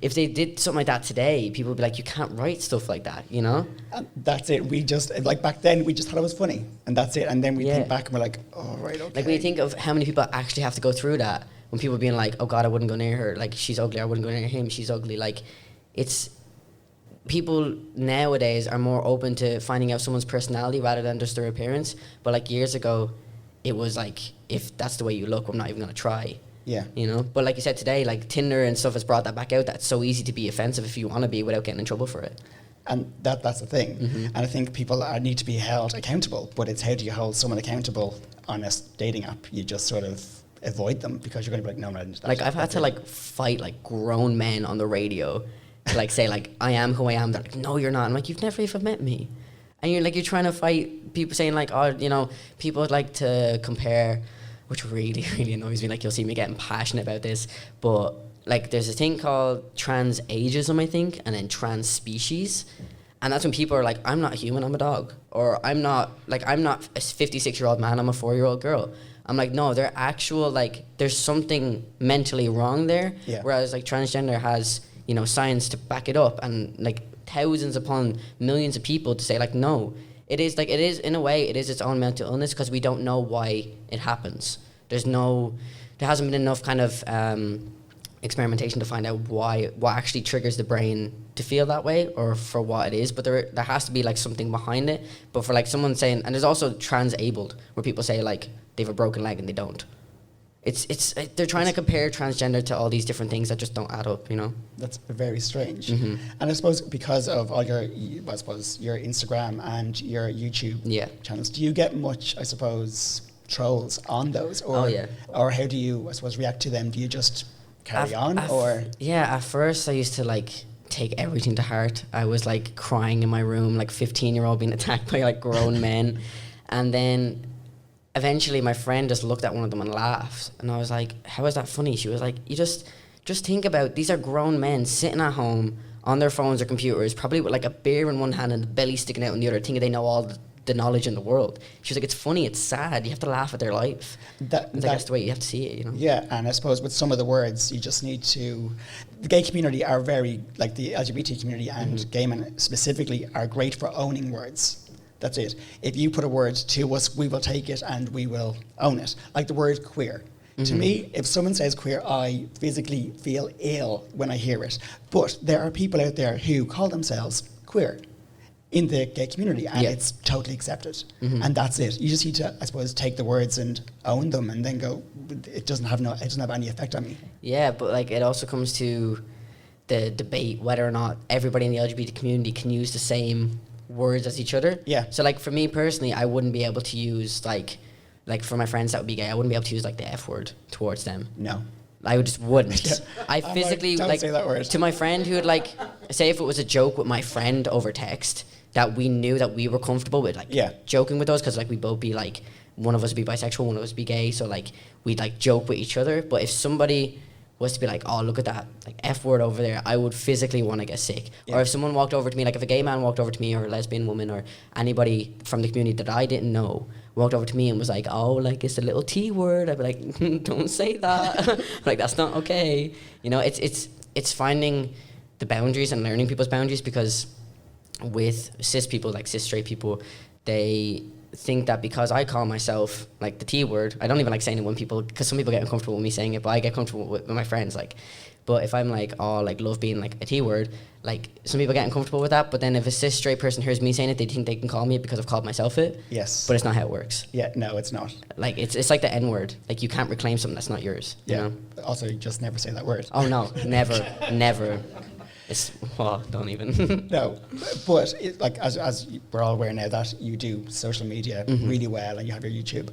[SPEAKER 3] if they did something like that today, people would be like, you can't write stuff like that, you know?
[SPEAKER 2] And that's it. We just, like back then, we just thought it was funny, and that's it. And then we think back and we're like, oh, right, okay.
[SPEAKER 3] Like when you think of how many people actually have to go through that, when people being like, oh God, I wouldn't go near her, like she's ugly, I wouldn't go near him, she's ugly, like it's... People nowadays are more open to finding out someone's personality rather than just their appearance. But like years ago, it was like, if that's the way you look, I'm not even going to try.
[SPEAKER 2] Yeah.
[SPEAKER 3] You know? But like you said today, like Tinder and stuff has brought that back out. That's so easy to be offensive if you want to be without getting in trouble for it.
[SPEAKER 2] And that's the thing. And I think people need to be held accountable. But it's how do you hold someone accountable on a dating app? You just sort of avoid them because you're going to be like, no, I'm not into that.
[SPEAKER 3] Like I've had to like fight like grown men on the radio to like say like I am who I am. They're like, no, you're not. I'm like, you've never even met me, and you're trying to fight people saying like, oh, you know, people would like to compare, which really annoys me. Like you'll see me getting passionate about this, but like there's a thing called trans ageism, I think, and then trans species, and that's when people are like, I'm not human, I'm a dog, or I'm not a 56-year-old man, I'm a 4-year-old girl. I'm like, no, they're actual like there's something mentally wrong there.
[SPEAKER 2] Yeah.
[SPEAKER 3] Whereas like transgender has, you know, science to back it up, and like thousands upon millions of people to say like, no, it is in a way it is its own mental illness because we don't know why it happens. There hasn't been enough kind of experimentation to find out what actually triggers the brain to feel that way or for what it is, but there has to be like something behind it. But for like someone saying, and there's also trans-abled where people say like they have a broken leg and they don't. They're trying to compare transgender to all these different things that just don't add up, you know?
[SPEAKER 2] That's very strange. And I suppose because of all your Instagram and your YouTube channels, do you get much, I suppose, trolls on those? Or, or how do you, I suppose, react to them? Do you just carry on?
[SPEAKER 3] Yeah, at first I used to like take everything to heart. I was like crying in my room, like 15-year-old being attacked by like grown men. And then eventually my friend just looked at one of them and laughed, and I was like, how is that funny? She was like, you just think about, these are grown men sitting at home on their phones or computers, probably with like a beer in one hand and the belly sticking out in the other, thinking they know all the knowledge in the world. She was like, it's funny, it's sad, you have to laugh at their life. That's the way you have to see it, you know?
[SPEAKER 2] Yeah, and I suppose with some of the words, you just need to... The gay community are very, like the LGBT community and gay men specifically, are great for owning words. That's it. If you put a word to us, we will take it and we will own it. Like the word queer. To me, if someone says queer, I physically feel ill when I hear it. But there are people out there who call themselves queer in the gay community, and it's totally accepted. And that's it. You just need to, I suppose, take the words and own them, and then go, it doesn't have any effect on me.
[SPEAKER 3] Yeah, but like it also comes to the debate whether or not everybody in the LGBT community can use the same words as each other.
[SPEAKER 2] Yeah.
[SPEAKER 3] So like for me personally, I wouldn't be able to use like for my friends that would be gay, I wouldn't be able to use like the F word towards them.
[SPEAKER 2] No.
[SPEAKER 3] I just wouldn't.
[SPEAKER 2] Yeah.
[SPEAKER 3] I physically
[SPEAKER 2] don't say that word.
[SPEAKER 3] to my friend who would like say if it was a joke with my friend over text that we knew that we were comfortable with, like joking with us, because like we both be like, one of us would be bisexual, one of us would be gay, so like we'd like joke with each other. But if somebody was to be like, oh, look at that like F word over there, I would physically want to get sick. Or if someone walked over to me, like if a gay man walked over to me, or a lesbian woman, or anybody from the community that I didn't know walked over to me and was like, oh, like it's a little T word, I'd be like, don't say that. Like that's not okay. You know, it's finding the boundaries and learning people's boundaries, because with cis people, like cis straight people, they think that because I call myself like the T word, I don't even like saying it when people, because some people get uncomfortable with me saying it, but I get comfortable with my friends. Like, but if I'm like, oh, like love being like a T word, like some people get uncomfortable with that. But then if a cis straight person hears me saying it, they think they can call me it because I've called myself it.
[SPEAKER 2] Yes.
[SPEAKER 3] But it's not how it works.
[SPEAKER 2] Yeah, no, it's not.
[SPEAKER 3] Like it's like the N word. Like you can't reclaim something that's not yours.
[SPEAKER 2] Yeah.
[SPEAKER 3] You know?
[SPEAKER 2] Also, you just never say that word.
[SPEAKER 3] Oh no, never, never. It's, well, don't even.
[SPEAKER 2] No, but like as we're all aware now that you do social media really well and you have your YouTube.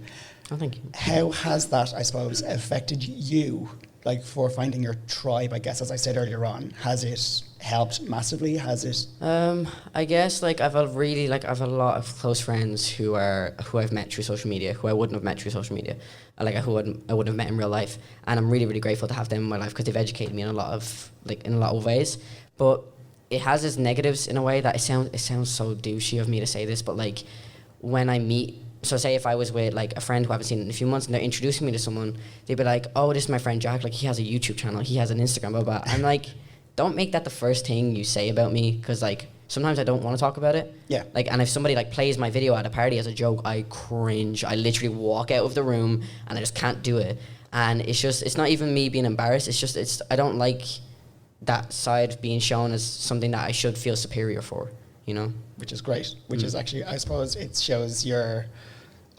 [SPEAKER 3] Oh, thank you.
[SPEAKER 2] How has that, I suppose, affected you, like for finding your tribe, I guess, as I said earlier on? Has it helped massively? Has it?
[SPEAKER 3] I guess like I've a lot of close friends who I've met through social media, who I wouldn't have met through social media, like I wouldn't have met in real life, and I'm really, really grateful to have them in my life because they've educated me in a lot of ways. But it has its negatives in a way that it sounds so douchey of me to say this, but like when I meet, so say if I was with like a friend who I haven't seen in a few months and they're introducing me to someone, they'd be like, oh, this is my friend Jack, like he has a YouTube channel, he has an Instagram, blah, blah. I'm like, don't make that the first thing you say about me, because like sometimes I don't want to talk about it.
[SPEAKER 2] Yeah.
[SPEAKER 3] Like, and if somebody like plays my video at a party as a joke, I cringe. I literally walk out of the room and I just can't do it. And it's not even me being embarrassed. I don't like that side being shown as something that I should feel superior for, you know?
[SPEAKER 2] Which is great. Which is actually, I suppose, it shows you're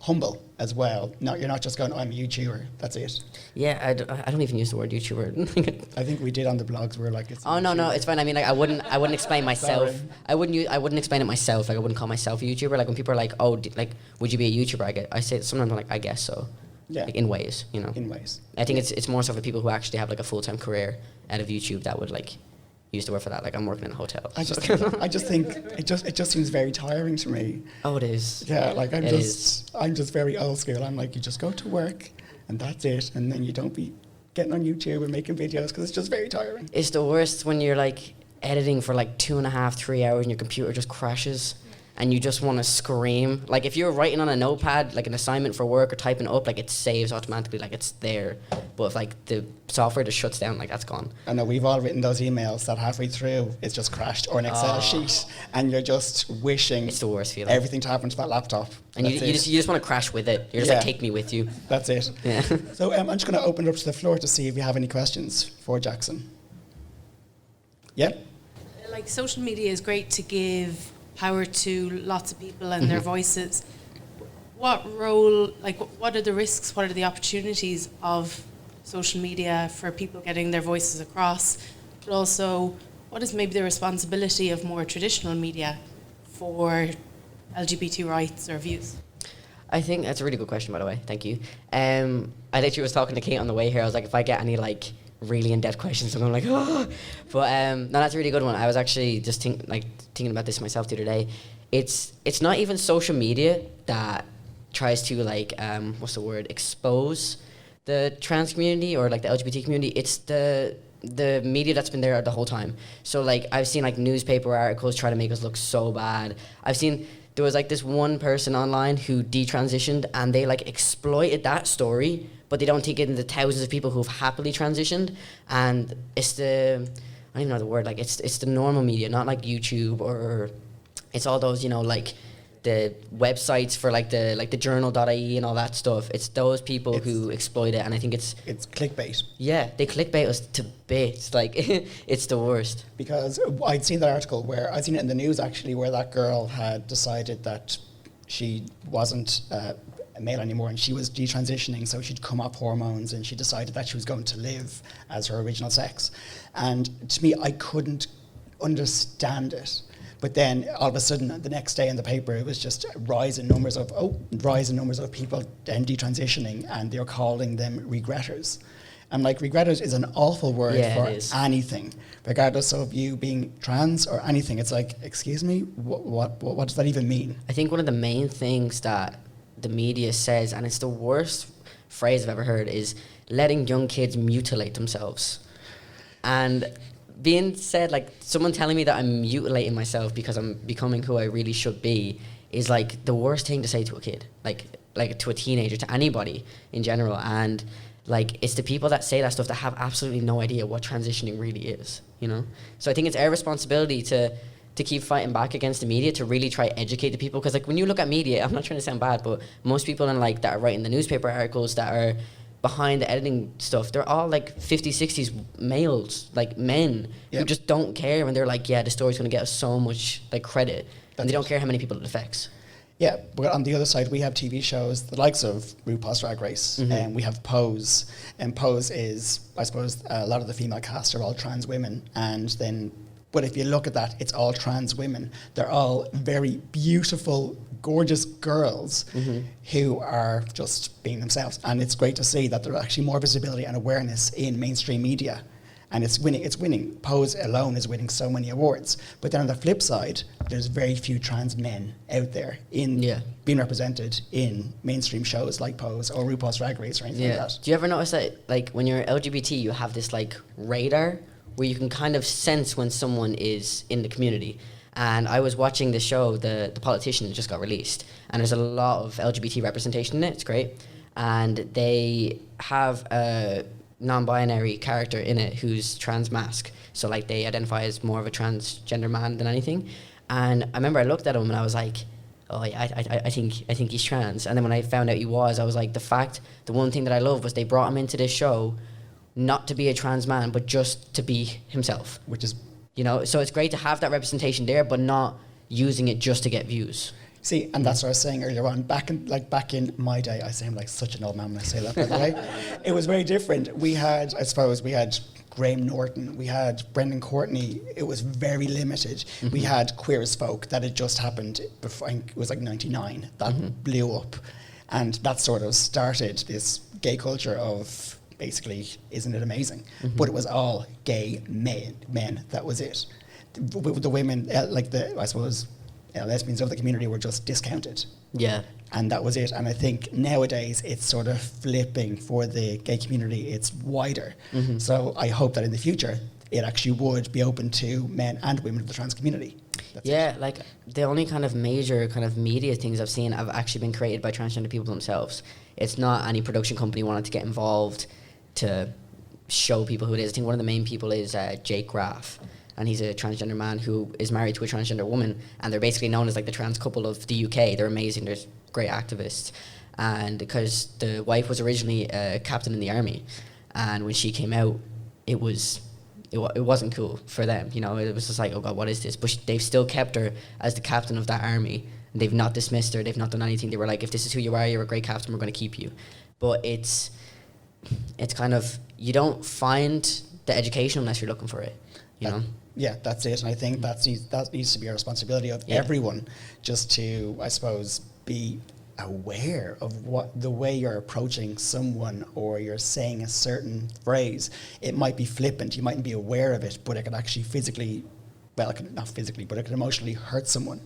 [SPEAKER 2] humble as well. You're not just going, I'm a YouTuber, that's it.
[SPEAKER 3] Yeah, I don't even use the word YouTuber.
[SPEAKER 2] I think we did on the blogs. We were like, it's
[SPEAKER 3] no, it's fine. I mean, like, I wouldn't explain myself.
[SPEAKER 2] Sorry.
[SPEAKER 3] I wouldn't explain it myself. Like, I wouldn't call myself a YouTuber. Like, when people are like, oh, like, would you be a YouTuber? I say sometimes I'm like, I guess so.
[SPEAKER 2] Yeah.
[SPEAKER 3] Like, in ways, you know.
[SPEAKER 2] In ways.
[SPEAKER 3] I think it's more so for people who actually have like a full-time career out of YouTube that would like use the word for that. Like I'm working in a hotel.
[SPEAKER 2] I just think it just seems very tiring to me.
[SPEAKER 3] Oh, it is.
[SPEAKER 2] Yeah, like I'm
[SPEAKER 3] It
[SPEAKER 2] just very old school. I'm like, you just go to work and that's it, and then you don't be getting on YouTube and making videos because it's just very tiring.
[SPEAKER 3] It's the worst when you're like editing for like 2.5, 3 hours and your computer just crashes and you just want to scream. Like if you're writing on a notepad, like an assignment for work or typing up, like it saves automatically, like it's there. But if like the software just shuts down, like that's gone.
[SPEAKER 2] I know we've all written those emails that halfway through it's just crashed, or an Excel sheet, and you're just wishing
[SPEAKER 3] It's the worst feeling.
[SPEAKER 2] everything to happen to that laptop.
[SPEAKER 3] And you just want to crash with it. You're just like, take me with you.
[SPEAKER 2] That's it.
[SPEAKER 3] Yeah.
[SPEAKER 2] So I'm just going to open it up to the floor to see if you have any questions for Jackson. Yeah?
[SPEAKER 5] Like social media is great to give power to lots of people and their voices. What role, like what are the risks, what are the opportunities of social media for people getting their voices across? But also, what is maybe the responsibility of more traditional media for LGBT rights or views?
[SPEAKER 3] I think that's a really good question, by the way. Thank you. I literally was talking to Kate on the way here. I was like, if I get any like really in-depth questions, I'm like, oh. But no, that's a really good one. I was actually just thinking about this myself the other day. It's not even social media that tries to like expose the trans community or like the LGBT community. It's the the media that's been there the whole time. So like I've seen like newspaper articles try to make us look so bad. I've seen there was like this one person online who detransitioned, and they like exploited that story, but they don't take it into thousands of people who've happily transitioned. And it's the, I don't even know the word, like it's the normal media, not like YouTube, or it's all those, you know, like the websites for like the journal.ie and all that stuff. It's those people who exploit it, and I think it's
[SPEAKER 2] clickbait.
[SPEAKER 3] Yeah, they clickbait us to bits. Like it's the worst.
[SPEAKER 2] Because I'd seen that article where I'd seen it in the news actually, where that girl had decided that she wasn't a male anymore, and she was detransitioning, so she'd come off hormones, and she decided that she was going to live as her original sex. And to me, I couldn't understand it. But then all of a sudden, the next day in the paper, it was just a rise in numbers of people detransitioning, and they're calling them regretters. And like, regretters is an awful word for anything, regardless of you being trans or anything. It's like, excuse me, what does that even mean?
[SPEAKER 3] I think one of the main things that the media says, and it's the worst phrase I've ever heard, is letting young kids mutilate themselves. And being said, like, someone telling me that I'm mutilating myself because I'm becoming who I really should be is like the worst thing to say to a kid, like to a teenager, to anybody in general. And like, it's the people that say that stuff that have absolutely no idea what transitioning really is, you know? So I think it's our responsibility to keep fighting back against the media, to really try to educate the people. Because like, when you look at media, I'm not trying to sound bad, but most people in like that are writing the newspaper articles, that are behind the editing stuff, they're all like 50s, 60s males, like men, who just don't care, and they're like, yeah, the story's going to get us so much like credit, and they don't care how many people it affects.
[SPEAKER 2] Yeah, but on the other side, we have TV shows, the likes of RuPaul's Drag Race, and we have Pose. And Pose is, I suppose, a lot of the female cast are all trans women. But if you look at that, it's all trans women. They're all very beautiful, gorgeous girls who are just being themselves. And it's great to see that there's actually more visibility and awareness in mainstream media. And it's winning. Pose alone is winning so many awards. But then on the flip side, there's very few trans men out there being represented in mainstream shows like Pose or RuPaul's Drag Race or anything like that.
[SPEAKER 3] Do you ever notice that, like, when you're LGBT, you have this like radar where you can kind of sense when someone is in the community? And I was watching the show, the Politician, just got released, and there's a lot of LGBT representation in it. It's great. And they have a non-binary character in it who's trans mask, so like they identify as more of a transgender man than anything. And I remember I looked at him and I was like, oh yeah, I think he's trans. And then when I found out he was, I was like, the one thing that I loved was they brought him into this show not to be a trans man, but just to be himself,
[SPEAKER 2] which is,
[SPEAKER 3] you know, so it's great to have that representation there, but not using it just to get views.
[SPEAKER 2] See, and that's what I was saying earlier on. Back in my day, I sound like such an old man when I say that, by the way. It was very different. We had Graham Norton, we had Brendan Courtney. It was very limited. We had Queer as Folk that had just happened before, I think it was like 99, that blew up. And that sort of started this gay culture of basically, isn't it amazing? But it was all gay men. That was it. The women, lesbians of the community were just discounted.
[SPEAKER 3] Yeah.
[SPEAKER 2] And that was it. And I think nowadays it's sort of flipping for the gay community. It's wider. So I hope that in the future it actually would be open to men and women of the trans community. That's
[SPEAKER 3] like the only kind of major kind of media things I've seen have actually been created by transgender people themselves. It's not any production company wanted to get involved to show people who it is. I think one of the main people is Jake Graff. And he's a transgender man who is married to a transgender woman, and they're basically known as like the trans couple of the UK. They're amazing. They're great activists. And because the wife was originally a captain in the army, and when she came out, it wasn't cool for them. You know, it was just like, oh God, what is this? But they've still kept her as the captain of that army. And they've not dismissed her. They've not done anything. They were like, if this is who you are, you're a great captain. We're going to keep you. But it's kind of, you don't find the education unless you're looking for it. You know?
[SPEAKER 2] Yeah, that's it. And I think that needs to be a responsibility of everyone, just to, I suppose, be aware of what the way you're approaching someone, or you're saying a certain phrase. It might be flippant, you mightn't be aware of it, but it could actually not physically, but it could emotionally hurt someone.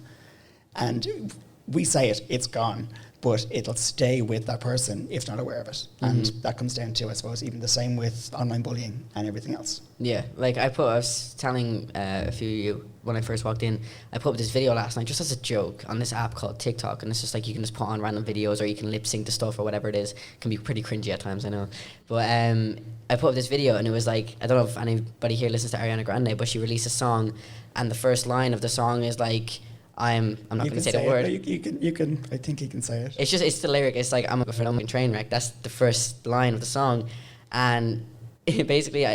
[SPEAKER 2] And we say it, it's gone, but it'll stay with that person if not aware of it. And that comes down to, I suppose, even the same with online bullying and everything else.
[SPEAKER 3] Yeah, like I was telling a few of you when I first walked in, I put up this video last night just as a joke on this app called TikTok, and it's just like you can just put on random videos or you can lip sync to stuff or whatever it is. It can be pretty cringy at times, I know. But I put up this video and it was like, I don't know if anybody here listens to Ariana Grande, but she released a song and the first line of the song is like, I'm not going to say the word.
[SPEAKER 2] You can. I think you can say it.
[SPEAKER 3] It's the lyric. It's like, I'm a phenomenal train wreck. That's the first line of the song. And basically,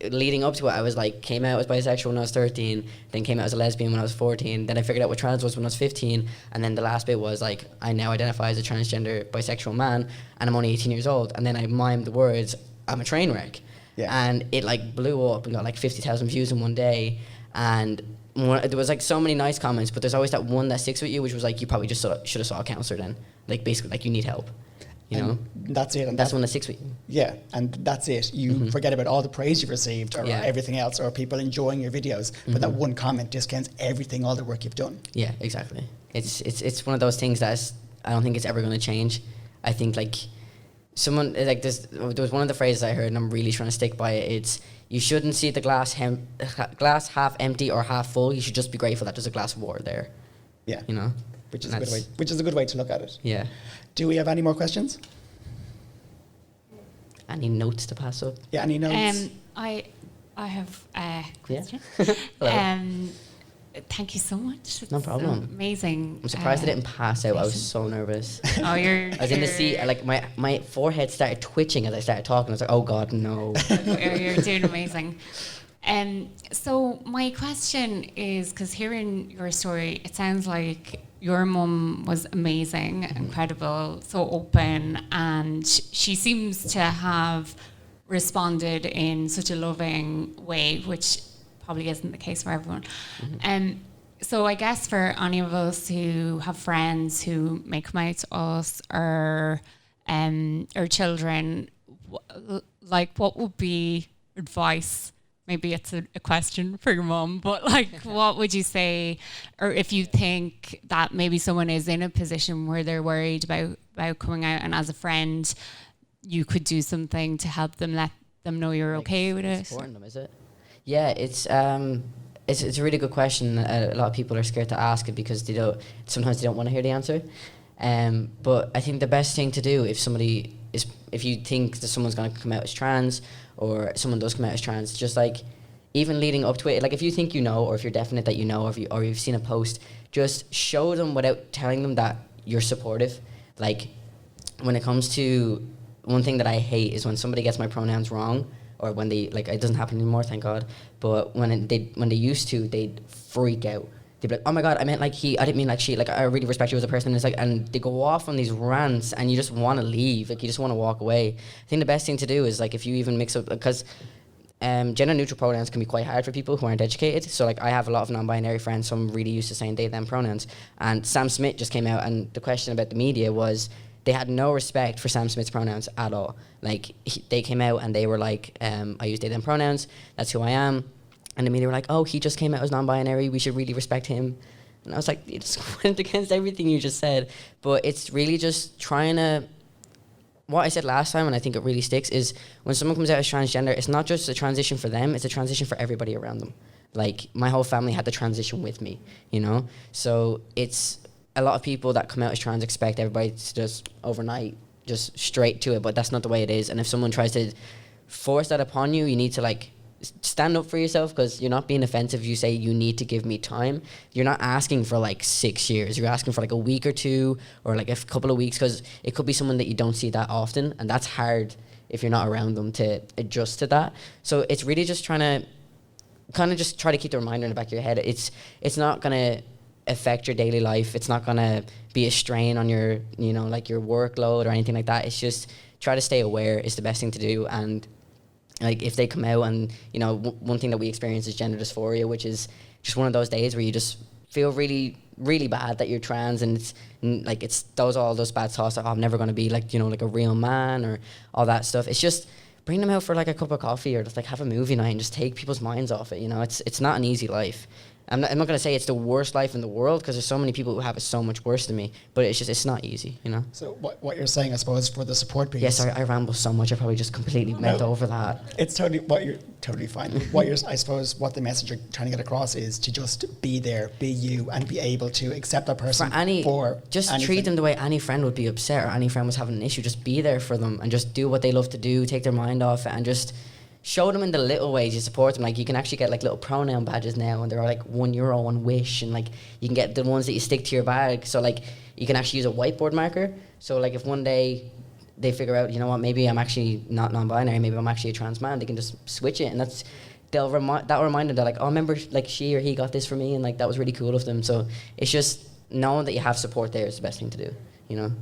[SPEAKER 3] leading up to it, I was like, came out as bisexual when I was 13, then came out as a lesbian when I was 14, then I figured out what trans was when I was 15, and then the last bit was like, I now identify as a transgender bisexual man, and I'm only 18 years old, and then I mimed the words, I'm a train wreck. Yeah. And it like blew up and got like 50,000 views in one day, and there was like so many nice comments, but there's always that one that sticks with you, which was like, you probably just should have saw a counselor then. Like basically, like you need help. You know?
[SPEAKER 2] That's it. And
[SPEAKER 3] that's one that sticks with you.
[SPEAKER 2] Yeah, and that's it. You forget about all the praise you've received or everything else, or people enjoying your videos, but that one comment discounts everything, all the work you've done.
[SPEAKER 3] Yeah, exactly. It's one of those things that I don't think it's ever going to change. I think like someone like this. There was one of the phrases I heard, and I'm really trying to stick by it. It's, you shouldn't see the glass half empty or half full. You should just be grateful that there's a glass of water there.
[SPEAKER 2] Yeah,
[SPEAKER 3] you know,
[SPEAKER 2] which is a good way. Which is a good way to look at it.
[SPEAKER 3] Yeah.
[SPEAKER 2] Do we have any more questions?
[SPEAKER 3] Any notes to pass up?
[SPEAKER 2] Yeah, any notes?
[SPEAKER 6] I have a question.
[SPEAKER 3] Yeah.
[SPEAKER 6] Thank you so much. It's
[SPEAKER 3] no problem.
[SPEAKER 6] Amazing.
[SPEAKER 3] I'm surprised I didn't pass out. I was so nervous.
[SPEAKER 6] Oh, I
[SPEAKER 3] was in the seat. Like my forehead started twitching as I started talking. I was like, oh God, no.
[SPEAKER 6] You're doing amazing. So my question is, because hearing your story, it sounds like your mum was amazing, incredible, so open, and she seems to have responded in such a loving way, which probably isn't the case for everyone. So I guess for any of us who have friends who may come out to us or children, like what would be advice? Maybe it's a question for your mum, but like, what would you say? Or if you think that maybe someone is in a position where they're worried about coming out, and as a friend, you could do something to help them, let them know you're okay with it.
[SPEAKER 3] Supporting them, is it? Yeah, it's a really good question. A lot of people are scared to ask it because sometimes they don't want to hear the answer. But I think the best thing to do if you think that someone's going to come out as trans, or someone does come out as trans, just like even leading up to it, like if you think you know, or if you're definite that you know, or you've seen a post, just show them without telling them that you're supportive. Like when it comes to, one thing that I hate is when somebody gets my pronouns wrong, or when they, like, it doesn't happen anymore, thank God, but when they used to, they'd freak out. They'd be like, oh my God, I meant like he, I didn't mean like she, like I really respect you as a person. And it's like, and they go off on these rants and you just want to leave, like you just want to walk away. I think the best thing to do is like, if you even mix up, because gender neutral pronouns can be quite hard for people who aren't educated. So like I have a lot of non-binary friends, so I'm really used to saying they, them pronouns. And Sam Smith just came out, and the question about the media was, they had no respect for Sam Smith's pronouns at all. Like they came out and they were like, I use they, them pronouns, that's who I am. And the media were like, oh, he just came out as non-binary, we should really respect him. And I was like, it just went against everything you just said. But it's really just trying to, what I said last time, and I think it really sticks, is when someone comes out as transgender, it's not just a transition for them, it's a transition for everybody around them. Like my whole family had to transition with me, you know? So it's, a lot of people that come out as trans expect everybody to just overnight, just straight to it, but that's not the way it is. And if someone tries to force that upon you, you need to like stand up for yourself, because you're not being offensive. You say, you need to give me time. You're not asking for like 6 years. You're asking for like a week or two, or like a couple of weeks, because it could be someone that you don't see that often, and that's hard if you're not around them to adjust to that. So it's really just trying to kind of just try to keep the reminder in the back of your head. It's not going to affect your daily life. It's not going to be a strain on your, you know, like your workload or anything like that. It's just try to stay aware is the best thing to do. And like if they come out and, you know, one thing that we experience is gender dysphoria, which is just one of those days where you just feel really, really bad that you're trans, and it's like it's all those bad thoughts that, oh, I'm never going to be like, you know, like a real man or all that stuff. It's just bring them out for like a cup of coffee, or just like have a movie night and just take people's minds off it. You know, it's not an easy life. I'm not going to say it's the worst life in the world, because there's so many people who have it so much worse than me, but it's not easy, you know.
[SPEAKER 2] So what you're saying, I suppose, for the support piece.
[SPEAKER 3] Yeah, sorry, I ramble so much. I probably just completely went over that.
[SPEAKER 2] It's totally fine. I suppose what the message you're trying to get across is to just be there, be you, and be able to accept that person
[SPEAKER 3] just
[SPEAKER 2] anything.
[SPEAKER 3] treat them the way any friend would be upset, or any friend was having an issue. Just be there for them and just do what they love to do, take their mind off it, and just show them in the little ways you support them. Like, you can actually get like little pronoun badges now, and they're like €1 on Wish, and like you can get the ones that you stick to your bag. So like you can actually use a whiteboard marker. So like if one day they figure out, you know what, maybe I'm actually not non-binary, maybe I'm actually a trans man, they can just switch it, and that'll remind them. They're like, oh, remember, like she or he got this for me, and like that was really cool of them. So it's just knowing that you have support there is the best thing to do, you know.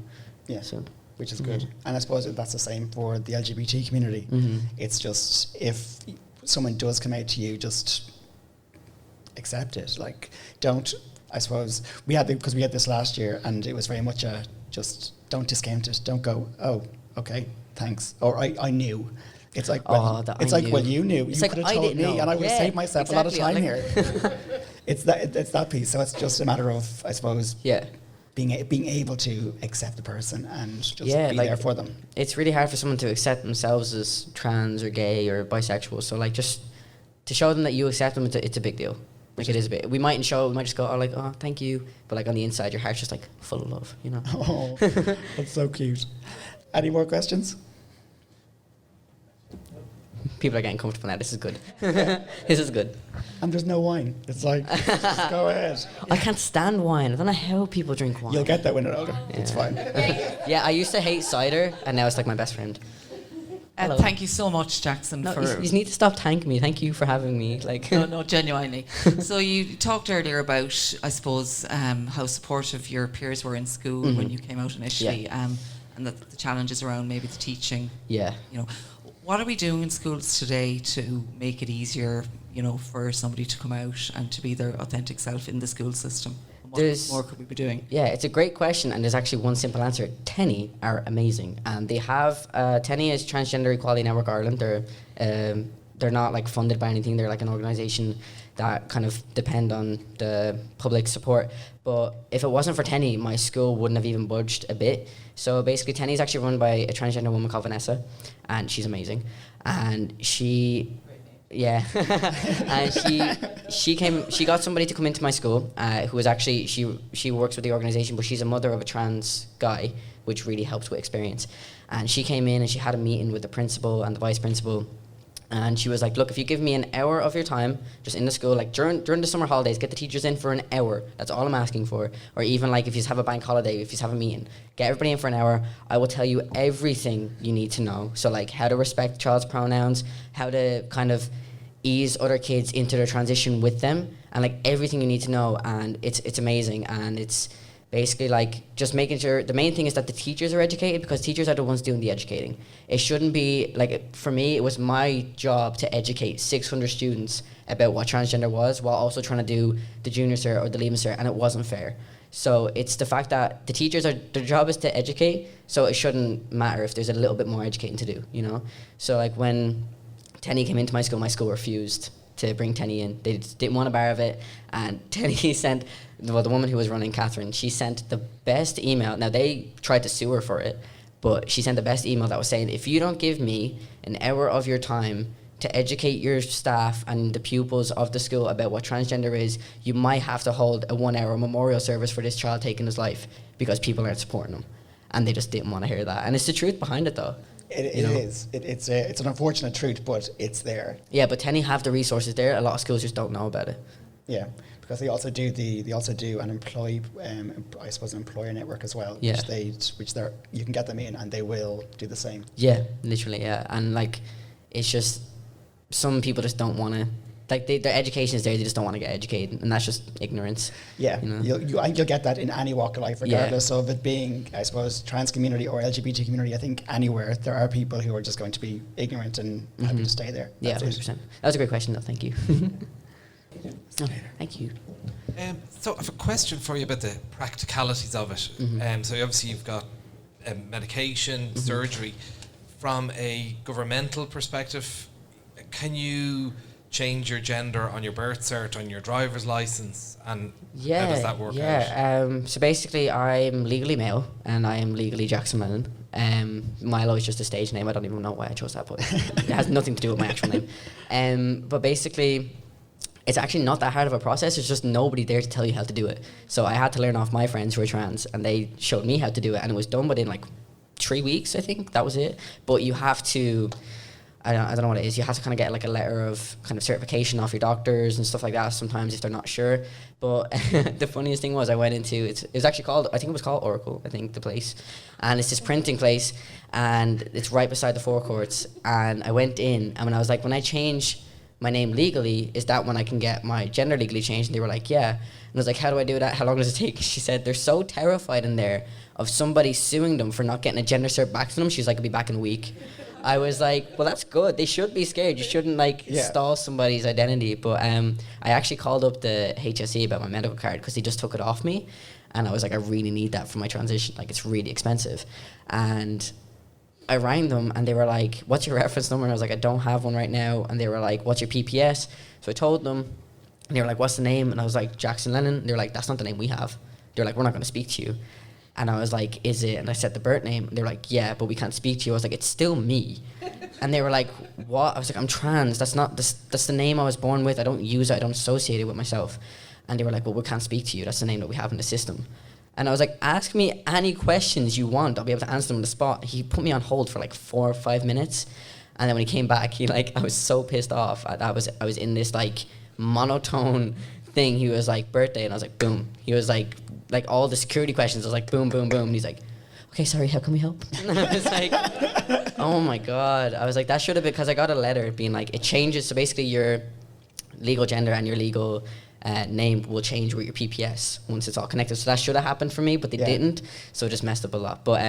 [SPEAKER 2] Yeah.
[SPEAKER 3] So.
[SPEAKER 2] Which is good. And I suppose that's the same for the LGBT community. It's just, if someone does come out to you, just accept it. Like, don't, I suppose, because we had this last year, and it was very much just don't discount it. Don't go, oh, okay, thanks. Or I knew. It's like, well, you knew.
[SPEAKER 3] It's
[SPEAKER 2] you
[SPEAKER 3] like,
[SPEAKER 2] could have
[SPEAKER 3] I
[SPEAKER 2] told
[SPEAKER 3] didn't
[SPEAKER 2] me,
[SPEAKER 3] know.
[SPEAKER 2] and I would have saved myself a lot of time
[SPEAKER 3] exactly.
[SPEAKER 2] here. It's that piece. So it's just a matter of, I suppose, being able to accept the person and just be there for them.
[SPEAKER 3] It's really hard for someone to accept themselves as trans or gay or bisexual. So like, just to show them that you accept them, it's a big deal. Like, it is a bit. We mightn't show it. We might just go, oh, like, oh, thank you. But like on the inside, your heart's just like full of love, you know.
[SPEAKER 2] Oh, that's so cute. Any more questions?
[SPEAKER 3] People are getting comfortable now. This is good. This is good.
[SPEAKER 2] And there's no wine. It's like, just go ahead.
[SPEAKER 3] I can't stand wine. I don't know how people drink wine.
[SPEAKER 2] You'll get that when you're older. Yeah. It's fine.
[SPEAKER 3] Yeah, I used to hate cider, and now it's like my best friend.
[SPEAKER 7] Thank you so much, Jackson.
[SPEAKER 3] No, you need to stop thanking me. Thank you for having me. Like,
[SPEAKER 7] no, genuinely. So you talked earlier about, I suppose, how supportive your peers were in school when you came out initially, and the challenges around maybe the teaching.
[SPEAKER 3] Yeah.
[SPEAKER 7] You know, what are we doing in schools today to make it easier, you know, for somebody to come out and to be their authentic self in the school system? What more could we be doing?
[SPEAKER 3] Yeah, it's a great question, and there's actually one simple answer. TENI are amazing, and they have TENI is Transgender Equality Network Ireland. They're not like funded by anything. They're like an organisation that kind of depend on the public support. But if it wasn't for TENI, my school wouldn't have even budged a bit. So basically, TENI is actually run by a transgender woman called Vanessa, and she's amazing. And and she got somebody to come into my school who was actually, she works with the organisation, but she's a mother of a trans guy, which really helps with experience. And she came in and she had a meeting with the principal and the vice principal. And she was like, look, if you give me an hour of your time just in the school, like during the summer holidays, get the teachers in for an hour. That's all I'm asking for. Or even like if you have a bank holiday, if you have a meeting, get everybody in for an hour. I will tell you everything you need to know. So like how to respect child's pronouns, how to kind of ease other kids into their transition with them, and like everything you need to know. And it's amazing. And it's basically like just making sure, the main thing is that the teachers are educated, because teachers are the ones doing the educating. It shouldn't be like, for me, it was my job to educate 600 students about what transgender was, while also trying to do the junior cert or the leaving cert, and it wasn't fair. So it's the fact that the teachers their job is to educate, so it shouldn't matter if there's a little bit more educating to do, you know? So like when TENI came into my school refused to bring TENI in. They didn't want a bar of it, and TENI sent, the woman who was running, Catherine, she sent the best email. Now, they tried to sue her for it, but she sent the best email that was saying, if you don't give me an hour of your time to educate your staff and the pupils of the school about what transgender is, you might have to hold a 1 hour memorial service for this child taking his life, because people aren't supporting him. And they just didn't want to hear that. And it's the truth behind it, though.
[SPEAKER 2] It is. It's an unfortunate truth, but it's there.
[SPEAKER 3] Yeah, but TENI have the resources there. A lot of schools just don't know about it.
[SPEAKER 2] Yeah, because they also do an employer network as well.
[SPEAKER 3] Yeah.
[SPEAKER 2] Which you can get them in, and they will do the same.
[SPEAKER 3] Yeah, literally. Yeah, and like, it's just some people just don't want to. Like their education is there, they just don't want to get educated, and that's just ignorance.
[SPEAKER 2] Yeah,
[SPEAKER 3] you know?
[SPEAKER 2] you'll get that in any walk of life, regardless of it being, I suppose, trans community or LGBT community. I think anywhere there are people who are just going to be ignorant and happy to stay there.
[SPEAKER 3] Yeah, 100%. That was a great question, though. Thank you. No, thank you.
[SPEAKER 8] So I have a question for you about the practicalities of it. So obviously you've got medication, surgery. From a governmental perspective, can you change your gender on your birth cert, on your driver's license, and
[SPEAKER 3] Yeah,
[SPEAKER 8] how does that work out?
[SPEAKER 3] yeah. So basically, I'm legally male, and I am legally Jackson Lennon. Miloh is just a stage name. I don't even know why I chose that, but it has nothing to do with my actual name. But basically, it's actually not that hard of a process. There's just nobody there to tell you how to do it. So I had to learn off my friends who are trans, and they showed me how to do it, and it was done within like 3 weeks, I think. That was it. But you have to... I don't know what it is. You have to kind of get like a letter of kind of certification off your doctors and stuff like that sometimes if they're not sure. But the funniest thing was I went into, it was actually called, I think it was called Oracle, I think, the place. And it's this printing place, and it's right beside the forecourts. And I went in, and when I was like, when I change my name legally, is that when I can get my gender legally changed? And they were like, yeah. And I was like, how do I do that? How long does it take? She said, they're so terrified in there of somebody suing them for not getting a gender cert back to them. She's like, I'll be back in a week. I was like, well, that's good. They should be scared. You shouldn't stall somebody's identity. But I actually called up the HSE about my medical card because they just took it off me. And I was like, I really need that for my transition. Like, it's really expensive. And I rang them, and they were like, what's your reference number? And I was like, I don't have one right now. And they were like, what's your PPS? So I told them, and they were like, what's the name? And I was like, Jackson Lennon. They were like, that's not the name we have. They're like, we're not going to speak to you. And I was like, is it? And I said the birth name. And they were like, yeah, but we can't speak to you. I was like, it's still me. And they were like, what? I was like, I'm trans. That's the name I was born with. I don't use it. I don't associate it with myself. And they were like, well, we can't speak to you. That's the name that we have in the system. And I was like, ask me any questions you want. I'll be able to answer them on the spot. He put me on hold for like 4 or 5 minutes. And then when he came back, I was so pissed off. I was in this like monotone thing. He was like, birthday. And I was like, boom. He was like all the security questions. I was like, boom, boom, boom. And he's like, okay, sorry, how can we help? And I was like, oh my God. I was like, that should have been, because I got a letter being like, it changes. So basically your legal gender and your legal name will change with your PPS once it's all connected. So that should have happened for me, but they didn't. So it just messed up a lot. But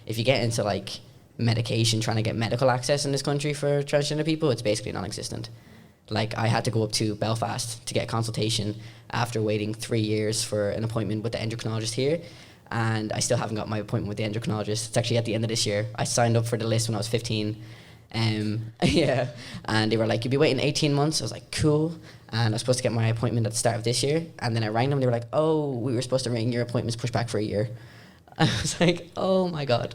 [SPEAKER 3] if you get into like medication, trying to get medical access in this country for transgender people, it's basically non-existent. Like, I had to go up to Belfast to get a consultation after waiting 3 years for an appointment with the endocrinologist here. And I still haven't got my appointment with the endocrinologist. It's actually at the end of this year. I signed up for the list when I was 15. Yeah. And they were like, you'll be waiting 18 months. I was like, cool. And I was supposed to get my appointment at the start of this year. And then I rang them. They were like, oh, we were supposed to ring your appointment's pushed back for a year. I was like, oh my God.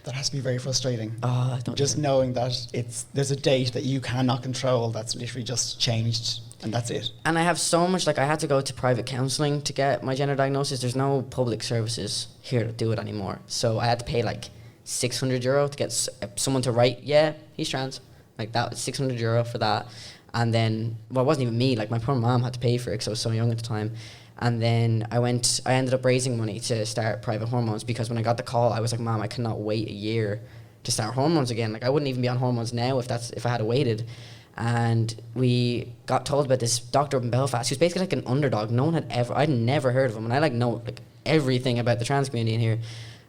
[SPEAKER 2] That has to be very frustrating.
[SPEAKER 3] Oh, I don't
[SPEAKER 2] just
[SPEAKER 3] know.
[SPEAKER 2] knowing that there's a date that you cannot control that's literally just changed, and that's it.
[SPEAKER 3] And I have so much, like, I had to go to private counselling to get my gender diagnosis. There's no public services here to do it anymore. So I had to pay like €600 to get someone to write, yeah, he's trans. Like, that was €600 for that. And then, well, it wasn't even me. Like, my poor mom had to pay for it because I was so young at the time. And then I ended up raising money to start private hormones, because when I got the call, I was like, Mom, I cannot wait a year to start hormones again. Like, I wouldn't even be on hormones now if I had waited. And we got told about this doctor up in Belfast who's basically like an underdog. I'd never heard of him. And I know like everything about the trans community in here.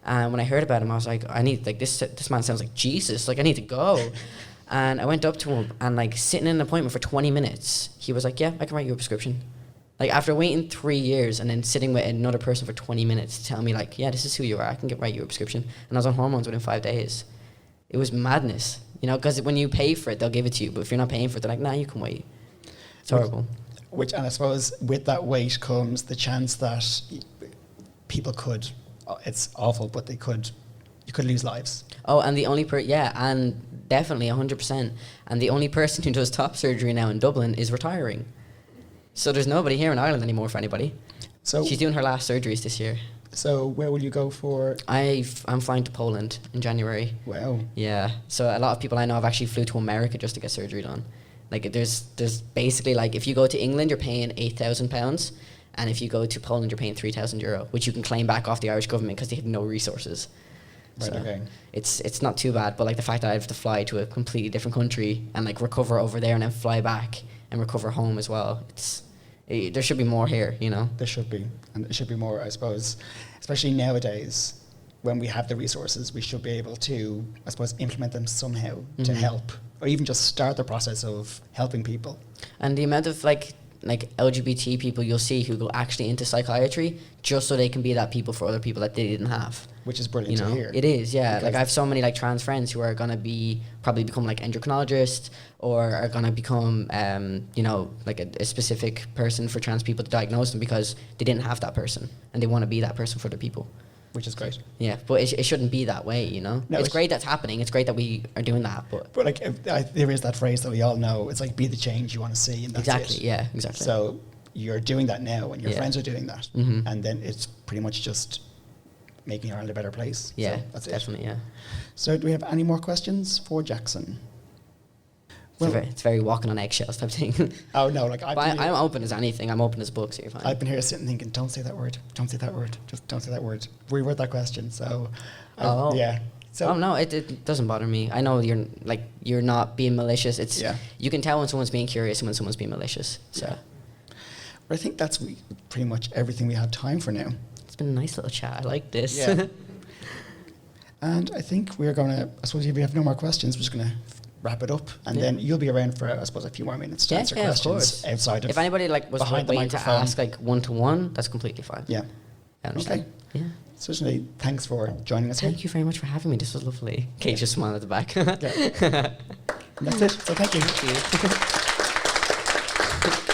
[SPEAKER 3] And when I heard about him, I was like, this man sounds like Jesus. Like, I need to go. And I went up to him, and like sitting in an appointment for 20 minutes, he was like, yeah, I can write you a prescription. Like, after waiting 3 years and then sitting with another person for 20 minutes to tell me, like, yeah, this is who you are. I can write you a prescription. And I was on hormones within 5 days. It was madness, because when you pay for it, they'll give it to you. But if you're not paying for it, they're like, nah, you can wait. It's horrible.
[SPEAKER 2] And I suppose with that wait comes the chance that people could, it's awful, but you could lose lives.
[SPEAKER 3] Oh, and the only and definitely 100%. And the only person who does top surgery now in Dublin is retiring. So there's nobody here in Ireland anymore for anybody. So she's doing her last surgeries this year.
[SPEAKER 2] So where will you go for?
[SPEAKER 3] I'm flying to Poland in January.
[SPEAKER 2] Wow.
[SPEAKER 3] Yeah. So a lot of people I know have actually flew to America just to get surgery done. Like, there's basically, like, if you go to England, you're paying £8,000, and if you go to Poland, you're paying €3,000, which you can claim back off the Irish government because they have no resources.
[SPEAKER 2] Right. So okay.
[SPEAKER 3] It's not too bad, but like the fact that I have to fly to a completely different country and like recover over there and then fly back and recover home as well. There should be more here,
[SPEAKER 2] There should be, and there should be more, I suppose, especially nowadays when we have the resources. We should be able to, I suppose, implement them somehow to help, or even just start the process of helping people.
[SPEAKER 3] And the amount of like like LGBT people you'll see who go actually into psychiatry just so they can be that people for other people that they didn't have.
[SPEAKER 2] Which is brilliant
[SPEAKER 3] You know,
[SPEAKER 2] to hear.
[SPEAKER 3] it is, yeah.
[SPEAKER 2] Because
[SPEAKER 3] Like I have so many like trans friends who are gonna probably become like endocrinologists or are gonna become, you know, like a specific person for trans people to diagnose them because they didn't have that person and they want to be that person for other people.
[SPEAKER 2] Which is great.
[SPEAKER 3] Yeah, but it shouldn't be that way, you know.
[SPEAKER 2] No,
[SPEAKER 3] it's great that's happening. It's great that we are doing that, but
[SPEAKER 2] But like, there is that phrase that we all know. It's like, be the change you want to see, and that's
[SPEAKER 3] exactly,
[SPEAKER 2] it.
[SPEAKER 3] yeah, exactly.
[SPEAKER 2] So you're doing that now, and your
[SPEAKER 3] Yeah.
[SPEAKER 2] friends are doing that,
[SPEAKER 3] Mhm.
[SPEAKER 2] and then it's pretty much just making Ireland a better place.
[SPEAKER 3] Yeah,
[SPEAKER 2] so that's
[SPEAKER 3] definitely, yeah.
[SPEAKER 2] So do we have any more questions for Jackson?
[SPEAKER 3] It's very walking on eggshells type thing.
[SPEAKER 2] Oh no, like
[SPEAKER 3] But I'm open as anything. I'm open as books. So you're fine.
[SPEAKER 2] I've been here sitting thinking, don't say that word, don't say that word, just don't say that word. Reword that question. So,
[SPEAKER 3] Oh.
[SPEAKER 2] yeah. So
[SPEAKER 3] oh no, it doesn't bother me. I know you're not being malicious. It's
[SPEAKER 2] Yeah.
[SPEAKER 3] you can tell when someone's being curious and when someone's being malicious. So
[SPEAKER 2] Yeah. But I think that's pretty much everything we have time for now.
[SPEAKER 3] it's been a nice little chat. I like this.
[SPEAKER 2] Yeah. And I think we're going to, I suppose if we have no more questions, we're just going to wrap it up. And then you'll be around for, I suppose, a few more minutes to answer
[SPEAKER 3] of
[SPEAKER 2] questions
[SPEAKER 3] course.
[SPEAKER 2] outside of.
[SPEAKER 3] If anybody was
[SPEAKER 2] behind the
[SPEAKER 3] waiting to
[SPEAKER 2] microphone.
[SPEAKER 3] ask one-to-one, that's completely fine.
[SPEAKER 2] Yeah.
[SPEAKER 3] I understand.
[SPEAKER 2] Okay.
[SPEAKER 3] Yeah.
[SPEAKER 2] Certainly, thanks for joining us here.
[SPEAKER 3] Thank you very much for having me. This was lovely. Kate just smiled at the back.
[SPEAKER 2] Yeah. And that's it. So thank you.
[SPEAKER 3] Thank you.